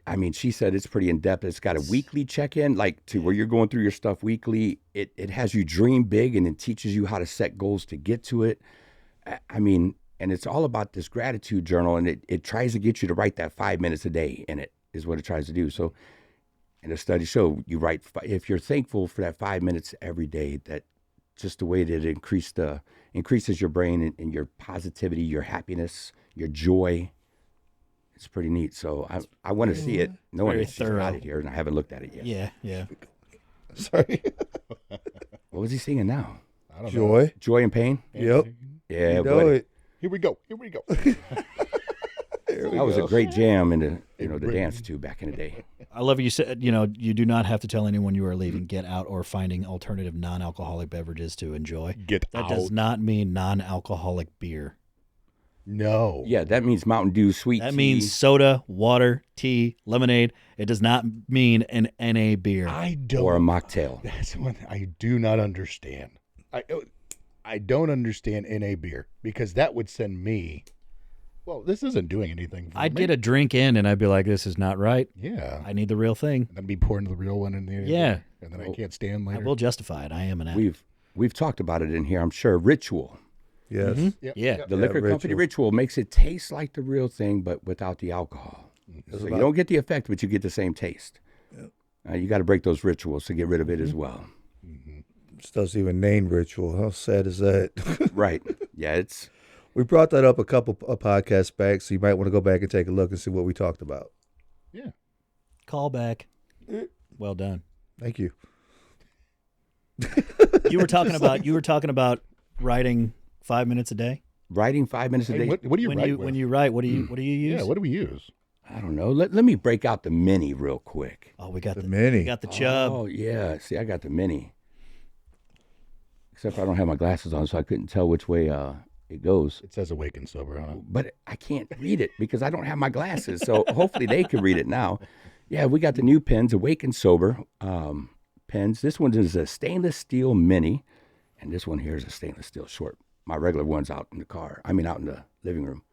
S3: I mean, she said it's pretty in depth. It's got a weekly check-in, like to where you're going through your stuff weekly. It has you dream big and it teaches you how to set goals to get to it. I mean, and it's all about this gratitude journal, and it tries to get you to write that 5 minutes a day in it, is what it tries to do. So, and the studies show you write, if you're thankful for that 5 minutes every day, that just the way that it increases your brain and your positivity, your happiness, your joy. It's pretty neat. So I want to see it. No one
S1: Very
S3: has
S1: thorough.
S3: got it here, and I haven't looked at it yet.
S1: yeah.
S2: Sorry.
S3: What was he singing now?
S4: I don't know.
S2: Joy.
S3: Joy and pain?
S2: Yep.
S3: Yeah,
S2: You know
S3: buddy.
S2: it.
S4: Here we go.
S3: That was a great jam in the dance too back in the day.
S1: I love you said, you do not have to tell anyone you are leaving. Get out or finding alternative non-alcoholic beverages to enjoy.
S4: Get
S1: That
S4: out.
S1: does not mean non-alcoholic beer.
S4: No.
S3: Yeah, that means Mountain Dew, sweet
S1: That
S3: tea.
S1: means soda, water, tea, lemonade. It does not mean an NA beer.
S4: I don't.
S3: or a mocktail.
S4: That's one I do not understand. I don't understand NA beer, because that would send me. Well, this isn't doing anything for
S1: I'd
S4: me.
S1: get a drink in and I'd be like, this is not right.
S4: Yeah.
S1: I need the real thing.
S4: And then be pouring the real one in the
S1: Yeah.
S4: and then I can't stand
S1: I
S4: later.
S1: will justify it. I am an addict.
S3: We've talked about it in here, I'm sure. Ritual.
S2: Yes.
S4: Yep,
S1: Yeah.
S4: yep.
S3: The liquor company
S2: Ritual.
S3: Ritual makes it taste like the real thing, but without the alcohol. So you don't get the effect, but you get the same taste. You got to break those rituals to get rid of it as well.
S2: Stuff's even named Ritual. How sad is that?
S3: Right. Yeah, it's
S2: We brought that up a couple of podcasts back, so you might want to go back and take a look and see what we talked about.
S4: Yeah.
S1: Call back. Well done.
S2: Thank you.
S1: You were talking about writing 5 minutes a day.
S3: writing 5 minutes a
S4: Hey,
S3: day.
S4: what do you
S1: When
S4: write
S1: you
S4: with?
S1: when you write, what do you use?
S4: Yeah, what do we use?
S3: I don't know. Let me break out the mini real quick.
S1: Oh, we got
S2: The
S1: the
S2: mini.
S1: We got the chub.
S3: Oh, yeah. See, I got the mini. Except for I don't have my glasses on, so I couldn't tell which way it goes.
S4: It says awake and sober on it.
S3: But I can't read it because I don't have my glasses. So hopefully they can read it now. Yeah, we got the new pens, Awake and Sober pens. This one is a stainless steel mini, and this one here is a stainless steel short. My regular one's out in the car. I mean, out in the living room.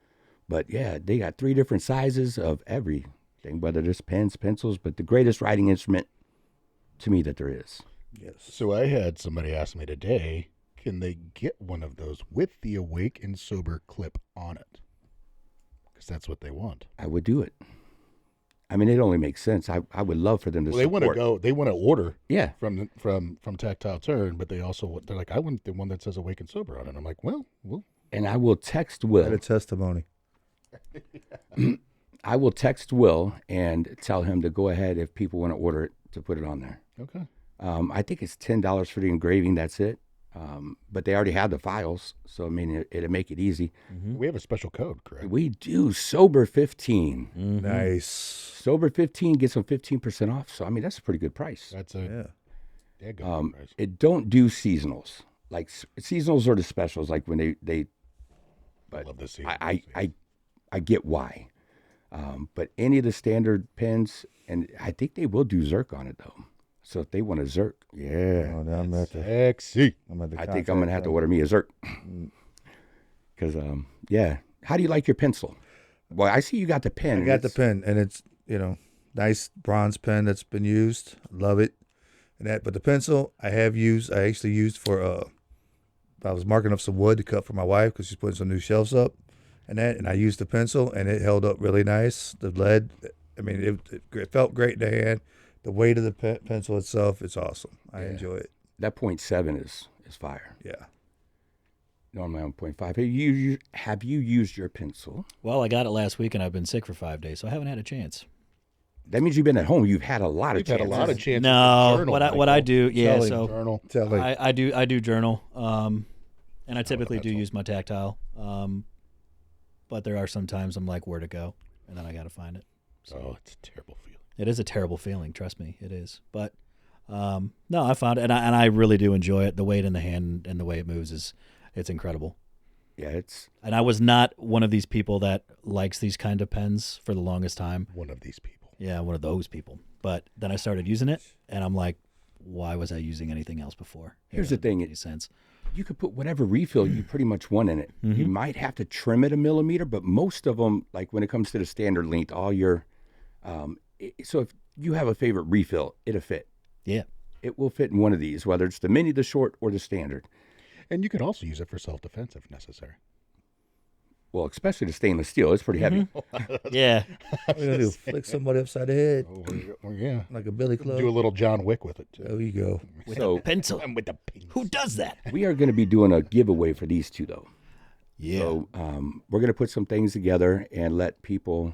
S3: But yeah, they got 3 different sizes of everything, whether it's pens, pencils, but the greatest writing instrument to me that there is.
S2: Yes.
S4: So I had somebody ask me today, can they get one of those with the awake and sober clip on it? Because that's what they want.
S3: I would do it. I mean, it only makes sense. I would love for them to
S4: Well, they want to
S3: support.
S4: go. They want to order
S3: Yeah.
S4: from Tactile Turn, but they also they're like, I want the one that says awake and sober on it. I'm like, well,
S3: And I will text
S2: Had
S3: Will.
S2: a testimony.
S3: I will text Will and tell him to go ahead if people want to order it to put it on there.
S4: okay.
S3: I think it's $10 for the engraving. That's it. But they already have the files, so I mean it'll make it easy.
S4: We have a special code, correct?
S3: We do Sober 15.
S2: Nice.
S3: Sober 15 gets them 15% off. So I mean that's a pretty good price.
S4: That's a
S2: Yeah.
S4: good price.
S3: It don't do seasonals. Like seasonals are the specials. Like when they.
S4: I love this.
S3: I get why. But any of the standard pens, and I think they will do Zerk on it though. So if they want a Zerk, yeah.
S2: Oh, now I'm at the.
S4: Sexy.
S2: I'm at the
S3: I think I'm going to have to
S2: contact
S3: order me a Zerk. Because, yeah. How do you like your pencil? Well, I see you got the pen.
S2: I got the pen, and it's nice bronze pen that's been used. Love it, but the pencil I actually used for I was marking up some wood to cut for my wife because she's putting some new shelves up, and I used the pencil and it held up really nice. The lead, I mean, it felt great in the hand. The weight of the pencil itself, it's awesome. I enjoy it.
S3: That 0.7 is fire.
S2: Yeah.
S3: Normally I'm 0.5. Have you used your pencil?
S1: Well, I got it last week and I've been sick for 5 days, so I haven't had a chance.
S3: That means you've been at home. You've had a lot of
S4: You've had a
S3: chances.
S4: lot of chances.
S1: No,
S4: to journal,
S1: what I
S4: Michael.
S1: do, yeah.
S2: Telling.
S1: So
S4: Journal.
S2: Telling.
S1: I do journal, and I typically do
S4: pencil.
S1: use my tactile. But there are some times I'm like, where to go? and then I got to find it.
S4: Oh, it's a terrible feeling.
S1: It is a terrible feeling. Trust me, it is. But no, I found it, and I really do enjoy it. The weight in the hand and the way it moves it's incredible.
S3: Yeah,
S1: And I was not one of these people that likes these kind of pens for the longest time.
S4: One of these people.
S1: Yeah, one of those people. But then I started using it, and I'm like, why was I using anything else before?
S3: Here's the thing.
S1: It makes sense.
S3: you could put whatever refill you pretty much want in it.
S1: Mm-hmm.
S3: You might have to trim it a millimeter, but most of them, like when it comes to the standard length, all your, so if you have a favorite refill, it'll fit.
S1: Yeah.
S3: It will fit in one of these, whether it's the mini, the short, or the standard.
S4: And you could also use it for self-defense if necessary.
S3: Well, especially the stainless steel, it's pretty heavy.
S1: Yeah.
S2: What are you gonna do? Flick somebody upside the head
S4: Oh, yeah.
S2: like a billy club?
S4: Do a little John Wick with it, too.
S2: There you go.
S1: With
S3: So-
S1: a pencil.
S4: And with the pins.
S1: Who does that?
S3: We are going to be doing a giveaway for these two, though.
S1: Yeah.
S3: So we're going to put some things together and let people,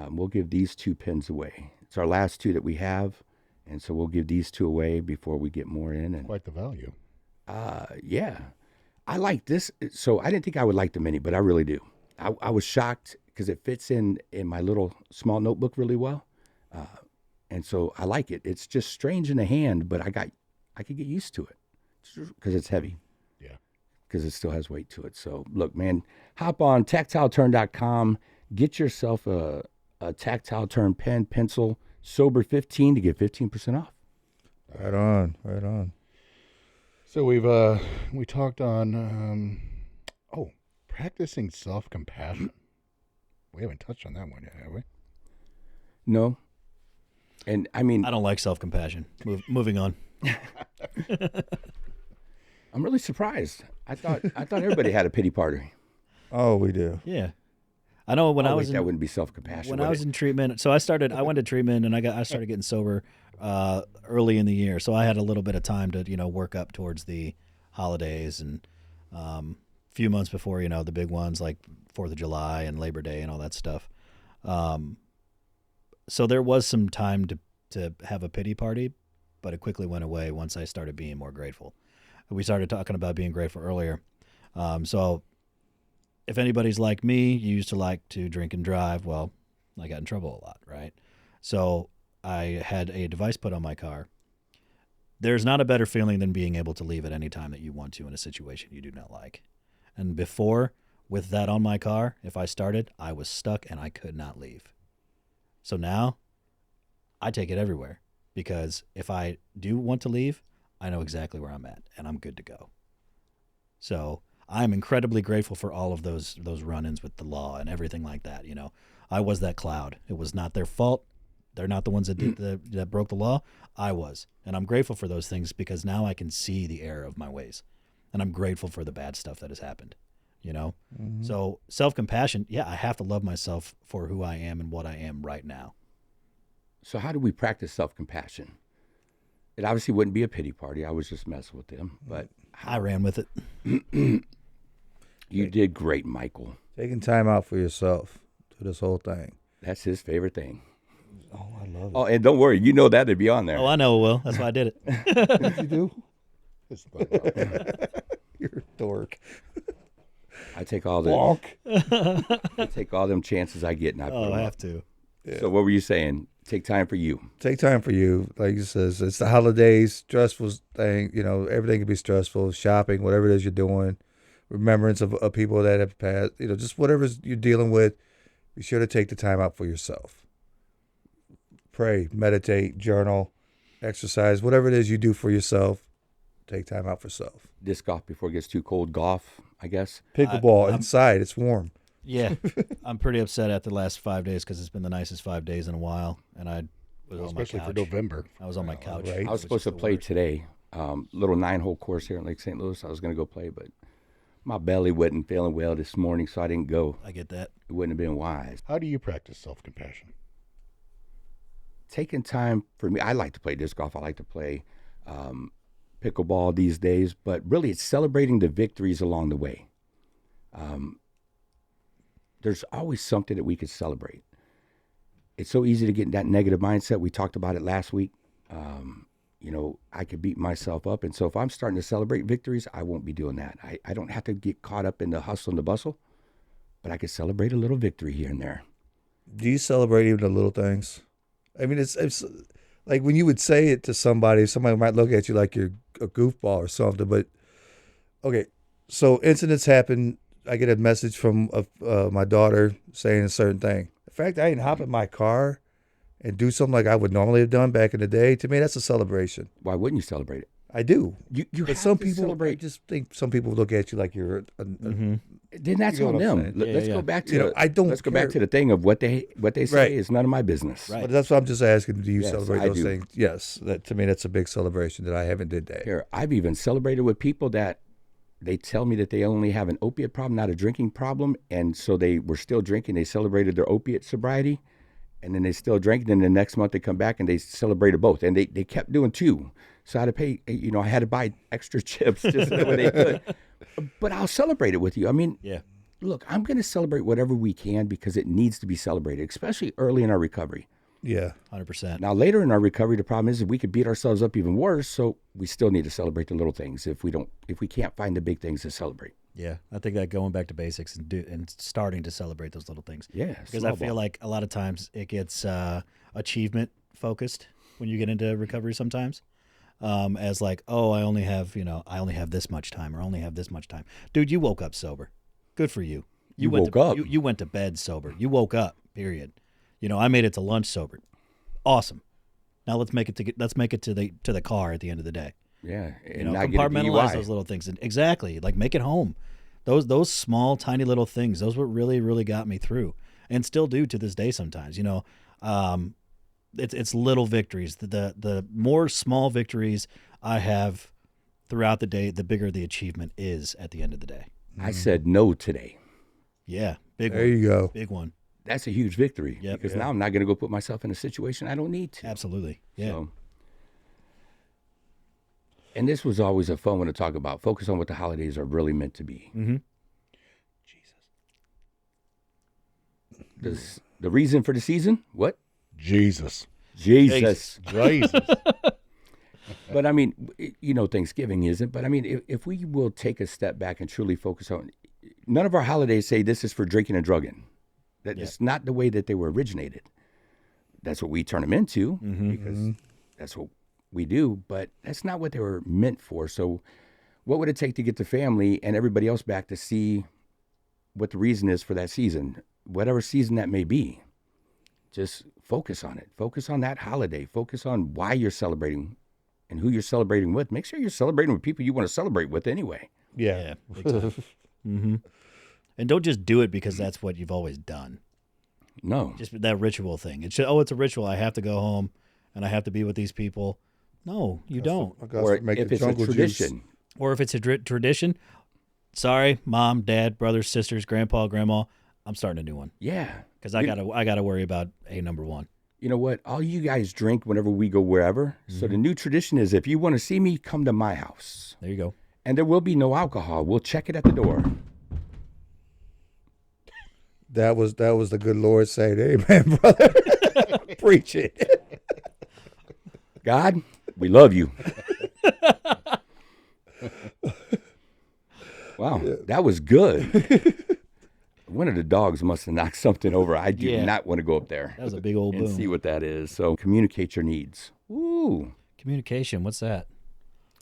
S3: we'll give these two pins away. It's our last two that we have. And so we'll give these two away before we get more in. And
S4: Quite the value.
S3: yeah, I like this. So I didn't think I would like the mini, but I really do. I was shocked because it fits in my little small notebook really well. And so I like it. It's just strange in the hand, but I could get used to it because it's heavy.
S4: Yeah.
S3: Because it still has weight to it. So look, man, hop on tactileturn.com, get yourself a tactile turn pen, pencil, sober 15 to get 15% off.
S2: Right on. Right on.
S4: So we talked on practicing self-compassion. We haven't touched on that one yet, have we?
S3: No. And I mean,
S1: I don't like self-compassion. Moving on.
S3: I'm really surprised. I thought everybody had a pity party.
S2: Oh, we do.
S1: Yeah. I know when I was
S3: that wouldn't be self-compassion.
S1: when
S3: would
S1: I was
S3: it?
S1: in treatment. So I went to treatment and I started getting sober early in the year. So I had a little bit of time to, work up towards the holidays and few months before, the big ones like 4th of July and Labor Day and all that stuff. So there was some time to have a pity party, but it quickly went away once I started being more grateful. We started talking about being grateful earlier. So if anybody's like me, you used to like to drink and drive. Well, I got in trouble a lot, right? So I had a device put on my car. There's not a better feeling than being able to leave at any time that you want to in a situation you do not like. And before, with that on my car, if I started, I was stuck and I could not leave. So now I take it everywhere because if I do want to leave, I know exactly where I'm at and I'm good to go. So I'm incredibly grateful for all of those run-ins with the law and everything like that. I was that cloud. It was not their fault. They're not the ones that did that broke the law. I was, and I'm grateful for those things because now I can see the error of my ways, and I'm grateful for the bad stuff that has happened.
S2: Mm-hmm.
S1: So self-compassion. Yeah, I have to love myself for who I am and what I am right now.
S3: So how do we practice self-compassion? It obviously wouldn't be a pity party. I was just messing with them, but
S1: I ran with it.
S3: you did great, Michael.
S2: Taking time out for yourself to this whole thing.
S3: That's his favorite thing.
S2: Oh, I love it.
S3: Oh, and don't worry, you know that to be on there.
S1: Oh, I know it will. That's why I did it.
S2: You do?
S4: It's the-
S2: You're a dork.
S3: I take all the
S2: Walk.
S3: I take all them chances I get, and I put
S1: Oh,
S3: them
S1: I
S3: up.
S1: have to.
S3: So what were you saying? Take time for you.
S2: Take time for you. Like you says, it's the holidays, stressful thing. Everything can be stressful. Shopping, whatever it is you're doing, remembrance of people that have passed. Just whatever you're dealing with. Be sure to take the time out for yourself. Pray, meditate, journal, exercise, whatever it is you do for yourself. Take time out for self.
S3: Disc golf before it gets too cold. Golf, I guess.
S2: Pickleball
S1: I'm-
S2: inside. It's warm.
S1: Yeah, I'm pretty upset at the last 5 days because it's been the nicest 5 days in a while, and I was on my
S4: especially for
S1: couch.
S4: November.
S1: I was on my couch.
S2: right.
S3: I was supposed to play today. Little 9-hole course here in Lake St. Louis. I was going to go play, but my belly wasn't feeling well this morning, so I didn't go.
S1: I get that.
S3: It wouldn't have been wise.
S4: How do you practice self-compassion?
S3: Taking time for me. I like to play disc golf. I like to play pickleball these days, but really it's celebrating the victories along the way. There's always something that we could celebrate. It's so easy to get in that negative mindset. We talked about it last week. I could beat myself up. And so if I'm starting to celebrate victories, I won't be doing that. I don't have to get caught up in the hustle and the bustle, but I could celebrate a little victory here and there.
S2: do you celebrate even the little things? I mean, it's like when you would say it to somebody might look at you like you're a goofball or something. But okay, so incidents happen. I get a message from my daughter saying a certain thing. The fact I didn't hop in my car and do something like I would normally have done back in the day, to me, that's a celebration.
S3: Why wouldn't you celebrate it?
S2: I do.
S3: You
S2: But
S3: have
S2: some
S3: to
S2: people, I
S3: celebrate.
S2: just think some people look at you like you're
S3: Then that's
S2: You know
S3: on
S2: what I'm
S3: them.
S2: saying?
S3: Let's
S1: Yeah.
S3: go back to
S2: You know, I don't
S3: let's go back
S2: care.
S3: to the thing of what they say
S2: Right.
S3: is none of my business.
S1: Right.
S2: But that's what I'm just asking. Do you
S3: Yes,
S2: celebrate
S3: I
S2: those
S3: do.
S2: things? Yes. That to me, that's a big celebration that I haven't did that.
S3: Here, I've even celebrated with people that they tell me that they only have an opiate problem, not a drinking problem, and so they were still drinking. They celebrated their opiate sobriety, and then they still drank. Then the next month they come back and they celebrated both, and they kept doing two. So I had to pay. I had to buy extra chips just so they could. But I'll celebrate it with you. I mean,
S1: Yeah.
S3: look, I'm going to celebrate whatever we can because it needs to be celebrated, especially early in our recovery.
S2: Yeah.
S1: 100%.
S3: Now, later in our recovery, the problem is that we could beat ourselves up even worse. So we still need to celebrate the little things if we can't find the big things to celebrate.
S1: Yeah, I think that going back to basics and starting to celebrate those little things.
S3: Yeah,
S1: Because I feel like a lot of times it gets achievement focused when you get into recovery sometimes. As like, oh, I only have this much time or only have this much time. Dude, you woke up sober. Good for you.
S3: You
S1: went
S3: woke
S1: to,
S3: up.
S1: You went to bed sober. You woke up, period. I made it to lunch sober. Awesome. Now let's make it to the car at the end of the day.
S3: Yeah, and not get a
S1: Compartmentalize
S3: DUI.
S1: those little things. And exactly. Like make it home. Those small, tiny little things, those what really, really got me through. And still do to this day sometimes. It's little victories. The more small victories I have throughout the day, the bigger the achievement is at the end of the day.
S3: I said no today.
S1: Yeah, big
S2: There
S1: one.
S2: you go.
S1: Big one.
S3: That's a huge victory
S1: Yep.
S3: because now I'm not going to go put myself in a situation I don't need to.
S1: Absolutely. Yeah.
S3: So, and this was always a fun one to talk about. Focus on what the holidays are really meant to be.
S1: Mm-hmm.
S3: The reason for the season? What?
S4: Jesus.
S3: Jesus.
S4: Jesus.
S3: But I mean, Thanksgiving isn't. But I mean, if we will take a step back and truly focus on, none of our holidays say this is for drinking and drugging. It's not the way that they were originated. That's what we turn them into because that's what we do. But that's not what they were meant for. So, what would it take to get the family and everybody else back to see what the reason is for that season, whatever season that may be? Just focus on it. Focus on that holiday. Focus on why you're celebrating and who you're celebrating with. Make sure you're celebrating with people you want to celebrate with anyway.
S2: Yeah.
S1: Big time. Mm-hmm. And don't just do it because that's what you've always done.
S3: No.
S1: Just that ritual thing. It's a ritual. I have to go home and I have to be with these people. No, you don't.
S2: I got
S3: Or
S2: to make
S3: if
S2: the
S3: it's a
S2: jungle
S3: tradition.
S2: juice.
S1: Or if it's a tradition, sorry, mom, dad, brothers, sisters, grandpa, grandma, I'm starting a new one
S3: Yeah.
S1: because I gotta worry about number one.
S3: You know what? All you guys drink whenever we go wherever. So the new tradition is if you want to see me, come to my house.
S1: There you go.
S3: And there will be no alcohol. We'll check it at the door.
S2: That was the good Lord saying, "Amen, brother." Preach it.
S3: God, we love you. Wow, that was good. One of the dogs must have knocked something over. I do
S1: Yeah.
S3: not want to go up there
S1: That was a big old
S3: and
S1: boom.
S3: see what that is. So communicate your needs. Ooh.
S1: Communication. What's that?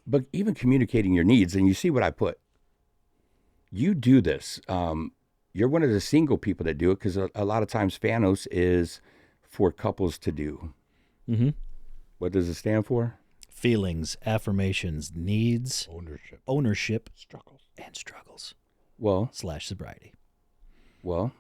S3: But even communicating your needs, and you see what I put. You do this. You're one of the single people that do it because a lot of times Fanos is for couples to do.
S1: Mm-hmm.
S3: What does it stand for?
S1: Feelings, affirmations, needs, ownership,
S4: Struggles.
S1: and struggles
S3: Well,
S1: / sobriety
S3: what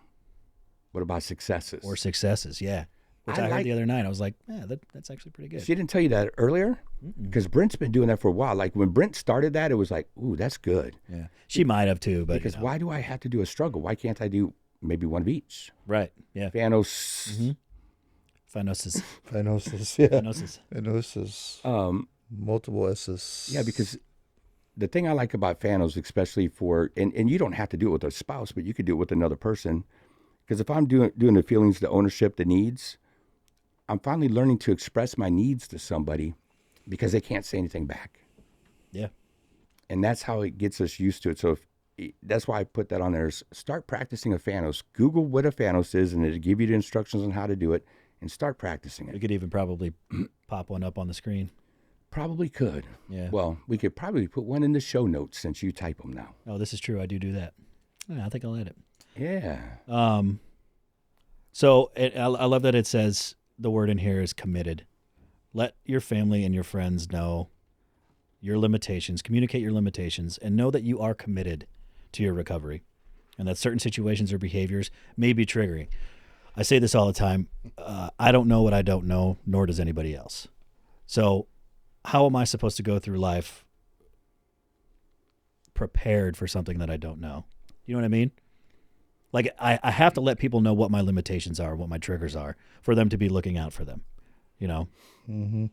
S3: about successes?
S1: or successes. Yeah. Which
S3: I
S1: I heard
S3: like-
S1: the other night. I was like, yeah, that's actually pretty good.
S3: She didn't tell you that earlier? Because Brent's been doing that for a while. Like when Brent started that, it was like, ooh, that's good.
S1: Yeah. She might have too, but
S3: Because why do I have to do a struggle? Why can't I do maybe one of each?
S1: Right. Yeah.
S3: Fanos.
S1: Phenosis.
S2: Phenosis, yeah.
S1: Phenosis.
S2: Phenosis. Multiple S's.
S3: Yeah, because the thing I like about Fanos, especially for, and you don't have to do it with a spouse, but you could do it with another person. Because if I'm doing the feelings, the ownership, the needs, I'm finally learning to express my needs to somebody because they can't say anything back.
S1: Yeah.
S3: And that's how it gets us used to it. So that's why I put that on there. Start practicing a Phanos. Google what a Phanos is, and it'll give you the instructions on how to do it, and start practicing
S1: We
S3: it.
S1: could even probably pop one up on the screen.
S3: Probably could.
S1: Yeah.
S3: Well, we could probably put one in the show notes since you type them now.
S1: Oh, this is true. I do that. Yeah, I think I'll add it.
S3: Yeah.
S1: So I love that it says the word in here is committed. Let your family and your friends know your limitations, communicate your limitations, and know that you are committed to your recovery and that certain situations or behaviors may be triggering. I say this all the time. I don't know what I don't know, nor does anybody else. So how am I supposed to go through life prepared for something that I don't know? You know what I mean? Like, I have to let people know what my limitations are, what my triggers are, for them to be looking out for them, you know?
S2: Mm-hmm.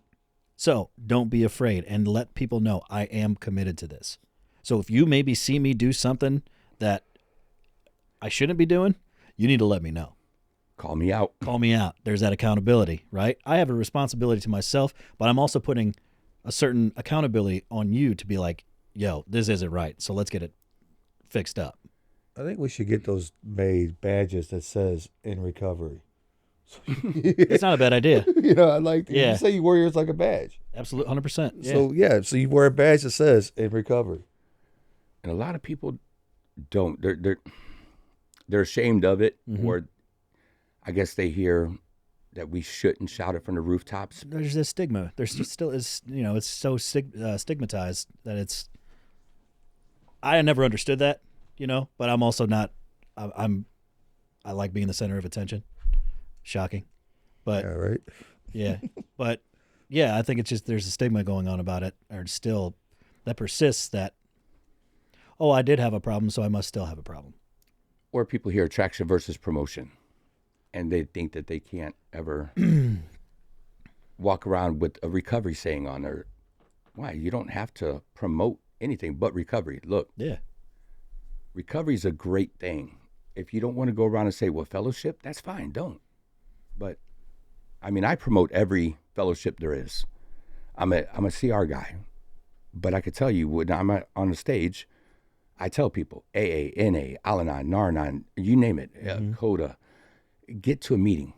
S1: So don't be afraid and let people know I am committed to this. So if you maybe see me do something that I shouldn't be doing, you need to let me know.
S3: Call me out.
S1: Call me out. There's that accountability, right? I have a responsibility to myself, but I'm also putting a certain accountability on you to be like, yo, this isn't right. So let's get it fixed up.
S2: I think we should get those made badges that says in recovery.
S1: It's not a bad idea.
S2: You know, I like
S1: Yeah.
S2: you say you wear yours like a badge.
S1: Absolutely, 100%. Yeah.
S2: So you wear a badge that says in recovery.
S3: And a lot of people don't. They're ashamed of it, or I guess they hear that we shouldn't shout it from the rooftops.
S1: There's this stigma. There's still is, you know, it's so stigmatized that it's. I never understood that, you know, but I'm also not. I like being the center of attention. Shocking, but
S2: Yeah, right.
S1: yeah, but yeah, I think it's just there's a stigma going on about it, or still that persists. That I did have a problem, so I must still have a problem.
S3: Or people hear attraction versus promotion, and they think that they can't ever walk around with a recovery saying on there. Why? You don't have to promote anything but recovery. Look,
S1: Yeah,
S3: recovery is a great thing. If you don't want to go around and say, well, fellowship, that's fine. Don't. But, I mean, I promote every fellowship there is. I'm a CR guy. But I could tell you, when I'm on the stage, I tell people, AA, NA, Al-Anon, Nar-Anon, you name it, CODA, get to a meeting.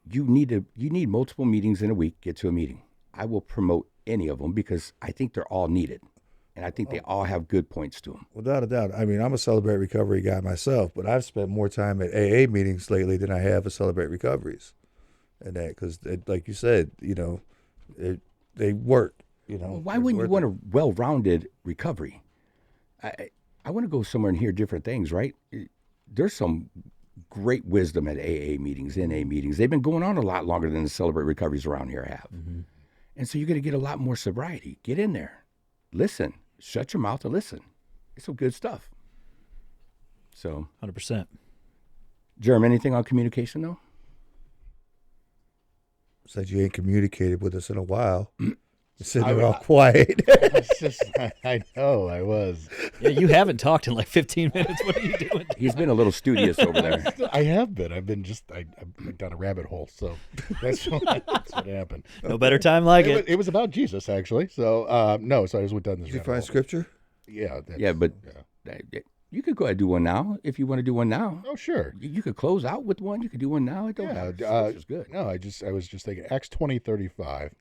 S3: You need multiple meetings in a week, get to a meeting. I will promote any of them because I think they're all needed. And I think they all have good points to them.
S2: Without a doubt. I mean, I'm a Celebrate Recovery guy myself, but I've spent more time at AA meetings lately than I have at Celebrate Recoveries. And that, because, like you said, you know, they work, you know.
S3: Well, why wouldn't you want a well-rounded recovery? I want to go somewhere and hear different things, right? There's some great wisdom at AA meetings, NA meetings. They've been going on a lot longer than the Celebrate Recoveries around here have. Mm-hmm. And so you're going to get a lot more sobriety. Get in there. Listen. Shut your mouth and listen. It's some good stuff. So,
S1: 100%.
S3: Jerm, anything on communication, though?
S2: Said you ain't communicated with us in a while. You're sitting there all quiet.
S4: I know, I was.
S1: Yeah, you haven't talked in like 15 minutes. What are you doing?
S3: He's been a little studious over there.
S4: I have been. I've been I've down a rabbit hole. So that's what happened.
S1: No better time like it.
S4: It was about Jesus, actually. So, no, so I just went down this
S2: Did you
S4: rabbit
S2: find
S4: hole.
S2: Scripture?
S4: Yeah.
S3: Yeah, but you could go ahead and do one now if you want to do one now.
S4: Oh, sure.
S3: You could close out with one. You could do one now. It don't matter. This is good.
S4: No, I was just thinking Acts 20:35.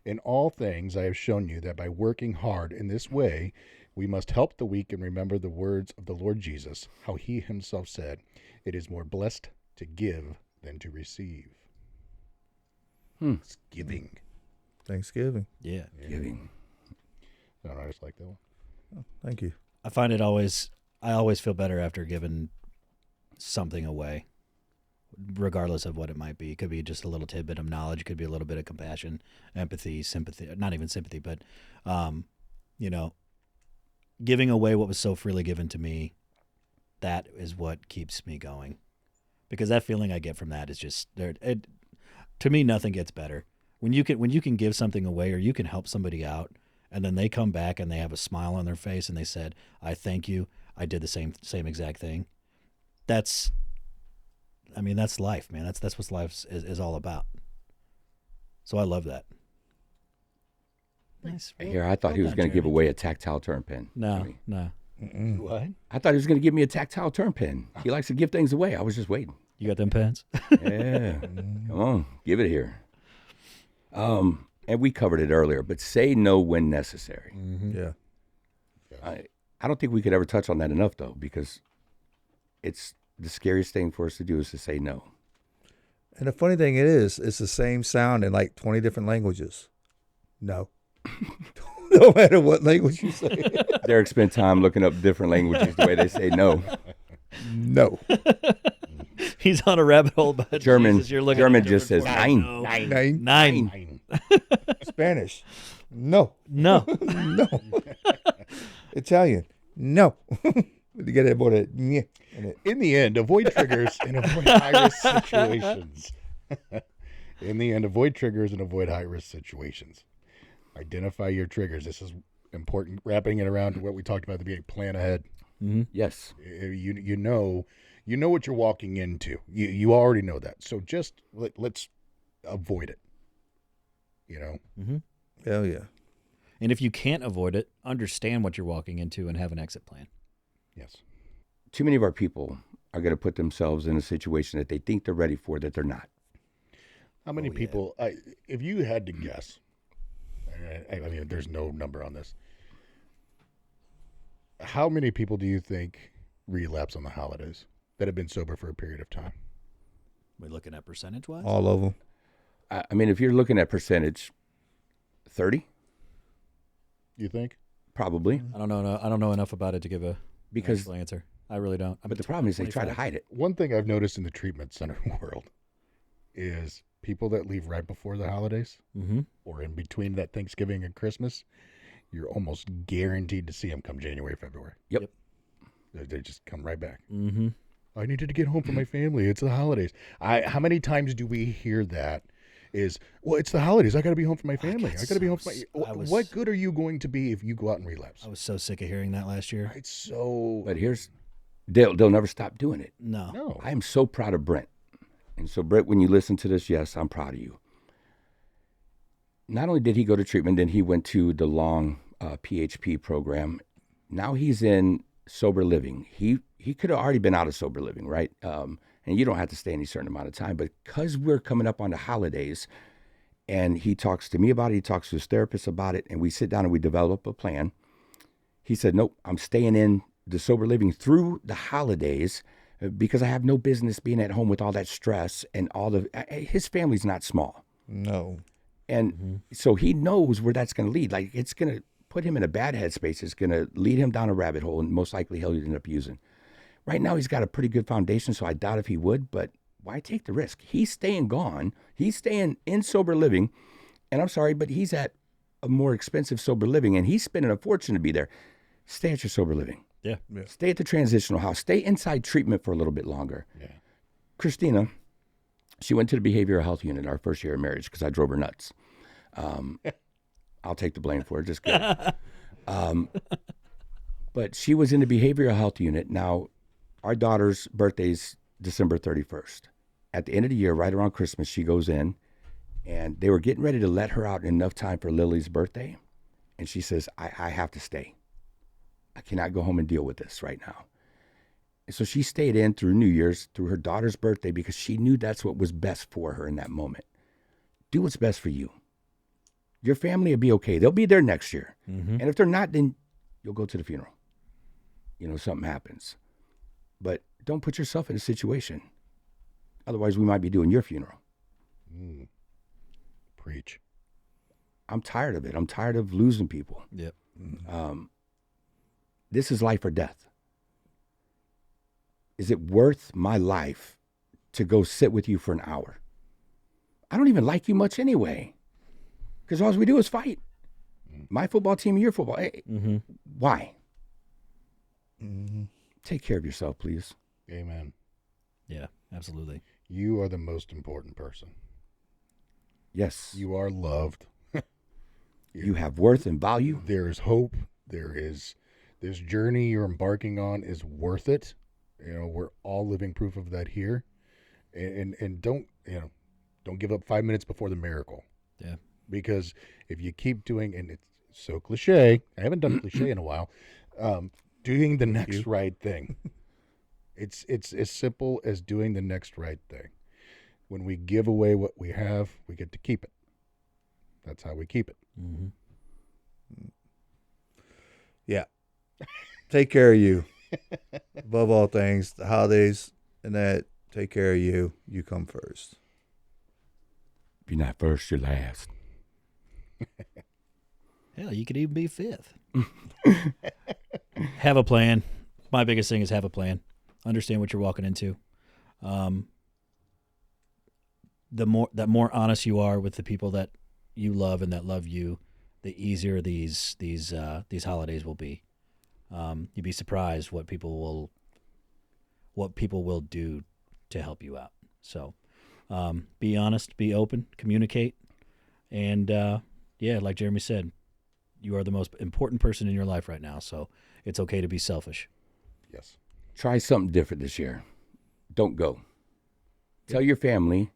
S4: In all things I have shown you that by working hard in this way, we must help the weak and remember the words of the Lord Jesus, how he himself said, it is more blessed to give than to receive. It's giving.
S2: Thanksgiving.
S1: Yeah.
S3: Giving.
S4: I just like that one.
S2: Oh, thank you.
S1: I find I always feel better after giving something away, regardless of what it might be. It could be just a little tidbit of knowledge. It could be a little bit of compassion, empathy, sympathy, not even sympathy, but, you know, giving away what was so freely given to me, that is what keeps me going. Because that feeling I get from that is just, to me, nothing gets better. When you can give something away or you can help somebody out, and then they come back and they have a smile on their face and they said, I thank you. I did the same exact thing. That's life, man. That's what life is all about. So I love that. Nice.
S3: Here, I thought he was going to give away a tactile turn pen.
S1: No.
S4: What?
S3: I thought he was going to give me a tactile turn pin. He likes to give things away. I was just waiting.
S1: You got them pens?
S3: Yeah. Come on, give it here. And we covered it earlier, but say no when necessary.
S2: Yeah.
S3: I don't think we could ever touch on that enough, though, because it's the scariest thing for us to do is to say no.
S2: And the funny thing is, it's the same sound in like 20 different languages. No. No matter what language you say.
S3: Derek spent time looking up different languages, the way they say no.
S2: No.
S1: He's on a rabbit hole, but
S3: German,
S1: Jesus, you're looking
S3: German
S1: at
S3: just says
S1: different
S3: nine.
S1: forms.
S2: Nine.
S1: Nine.
S2: Spanish. No.
S1: No.
S2: No. Italian. No. You get it more than yeah in it.
S4: In the end, avoid triggers and avoid high-risk situations. In the end, avoid triggers and avoid high-risk situations. Identify your triggers. This is important. Wrapping it around to what we talked about at the beginning. Plan ahead.
S1: Mm-hmm.
S3: Yes.
S4: You know what you're walking into. You already know that. So just let's avoid it. You know.
S1: Mm-hmm.
S2: Hell yeah.
S1: And if you can't avoid it, understand what you're walking into and have an exit plan.
S4: Yes.
S3: Too many of our people are going to put themselves in a situation that they think they're ready for that they're not.
S4: How many people? If you had to guess, I mean, there's no number on this. How many people do you think relapse on the holidays that have been sober for a period of time?
S1: We're looking at percentage-wise?
S2: All of them.
S3: I mean, if you're looking at percentage, 30,
S4: You think?
S3: probably.
S1: I don't know. I don't know enough about it to give a
S3: Because,
S1: actual answer. I really don't.
S3: but the problem is they try to
S1: 25.
S3: hide it.
S4: One thing I've noticed in the treatment center world is people that leave right before the holidays
S1: Mm-hmm.
S4: or in between that Thanksgiving and Christmas, you're almost guaranteed to see them come January, February.
S3: Yep.
S4: They just come right back.
S1: Mm-hmm.
S4: I needed to get home for my family. It's the holidays. How many times do we hear that? Well, it's the holidays. I got to be home for my family. I got to be home for my. What good are you going to be if you go out and relapse?
S1: I was so sick of hearing that last year.
S4: It's so.
S3: But they'll never stop doing it.
S1: No.
S3: I am so proud of Brent. And so, Brent, when you listen to this, yes, I'm proud of you. Not only did he go to treatment, then he went to the long PHP program. Now he's in sober living. He could have already been out of sober living, right? And you don't have to stay any certain amount of time. But because we're coming up on the holidays, and he talks to me about it, he talks to his therapist about it, and we sit down and we develop a plan. He said, nope, I'm staying in the sober living through the holidays because I have no business being at home with all that stress and his family's not small.
S2: No.
S3: And so he knows where that's going to lead. Like, it's going to put him in a bad headspace. It's going to lead him down a rabbit hole, and most likely he'll end up using. Right now, he's got a pretty good foundation, so I doubt if he would, but why take the risk? He's staying gone. He's staying in sober living, and I'm sorry, but he's at a more expensive sober living, and he's spending a fortune to be there. Stay at your sober living.
S1: Yeah.
S3: Stay at the transitional house. Stay inside treatment for a little bit longer.
S4: Yeah.
S3: Christina, she went to the behavioral health unit our first year of marriage because I drove her nuts. I'll take the blame for it. Just kidding. But she was in the behavioral health unit. Now, our daughter's birthday's December 31st. At the end of the year, right around Christmas, she goes in, and they were getting ready to let her out in enough time for Lily's birthday. And she says, I have to stay. I cannot go home and deal with this right now. And so she stayed in through New Year's, through her daughter's birthday, because she knew that's what was best for her in that moment. Do what's best for you. Your family will be okay. They'll be there next year.
S1: Mm-hmm.
S3: And if they're not, then you'll go to the funeral. Something happens. But don't put yourself in a situation. Otherwise, we might be doing your funeral.
S4: Preach.
S3: I'm tired of it. I'm tired of losing people.
S1: Yep.
S3: This is life or death. Is it worth my life to go sit with you for an hour? I don't even like you much anyway. Because all we do is fight. My football team, your football. Hey, why? Take care of yourself, please.
S4: Amen.
S1: Yeah, absolutely.
S4: You are the most important person.
S3: Yes.
S4: You are loved.
S3: You have worth and value.
S4: There is hope. There is this journey you're embarking on is worth it. We're all living proof of that here. And don't give up 5 minutes before the miracle.
S1: Yeah.
S4: Because if you keep doing, and it's so cliche, I haven't done cliche in a while, doing the next right thing. It's as simple as doing the next right thing. When we give away what we have, we get to keep it. That's how we keep it.
S1: Mm-hmm.
S2: Yeah. Take care of you. Above all things, the holidays and that, take care of you. You come first.
S3: If you're not first, you're last.
S1: Hell, you could even be fifth. Have a plan. My biggest thing is have a plan. Understand what you're walking into. The more honest you are with the people that you love and that love you, the easier these holidays will be. You'd be surprised what people will do to help you out. So, be honest, be open, communicate, and like Jeremy said, you are the most important person in your life right now. So it's okay to be selfish.
S4: Yes.
S3: Try something different this year. Don't go. Tell your family,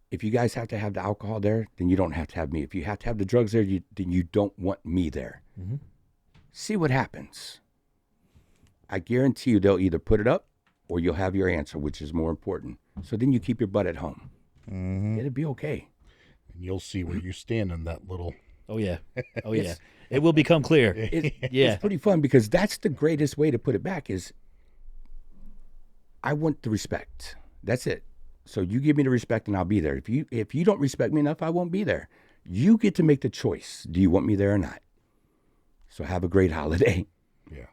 S3: if you guys have to have the alcohol there, then you don't have to have me. If you have to have the drugs there, then you don't want me there.
S1: Mm-hmm.
S3: See what happens. I guarantee you they'll either put it up or you'll have your answer, which is more important. So then you keep your butt at home.
S2: Mm-hmm.
S3: It'll be okay.
S4: And you'll see where you stand in that little.
S1: Oh yeah. It will become clear.
S3: It's pretty fun because that's the greatest way to put it back is I want the respect. That's it. So you give me the respect and I'll be there. If you don't respect me enough, I won't be there. You get to make the choice. Do you want me there or not? So have a great holiday.
S4: Yeah.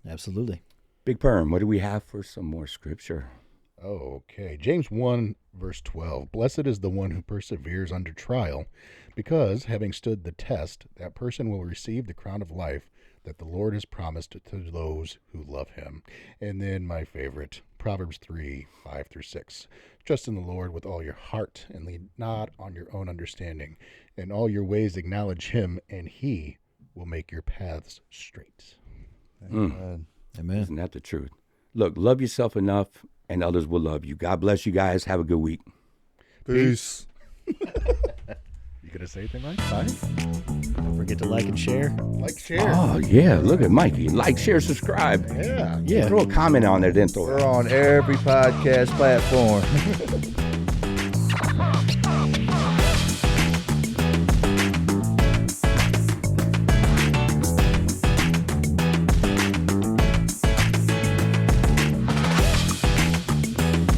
S1: Absolutely.
S3: Big Perm, what do we have for some more scripture?
S4: Oh, okay. James 1, verse 12. Blessed is the one who perseveres under trial, because having stood the test, that person will receive the crown of life that the Lord has promised to those who love him. And then my favorite, Proverbs 3, 5 through 6. Trust in the Lord with all your heart and lean not on your own understanding. In all your ways acknowledge him, and he will make your paths straight.
S2: Amen.
S1: Amen.
S3: Isn't that the truth? Look, love yourself enough and others will love you. God bless you guys. Have a good week.
S2: Peace.
S4: You going to say anything, Mike? Bye.
S1: Don't forget to like and share.
S4: Like, share.
S3: Oh, yeah. Look at Mikey. Like, share, subscribe.
S4: Yeah.
S1: Yeah.
S3: Throw a comment on there, then throw it.
S2: We're on every podcast platform.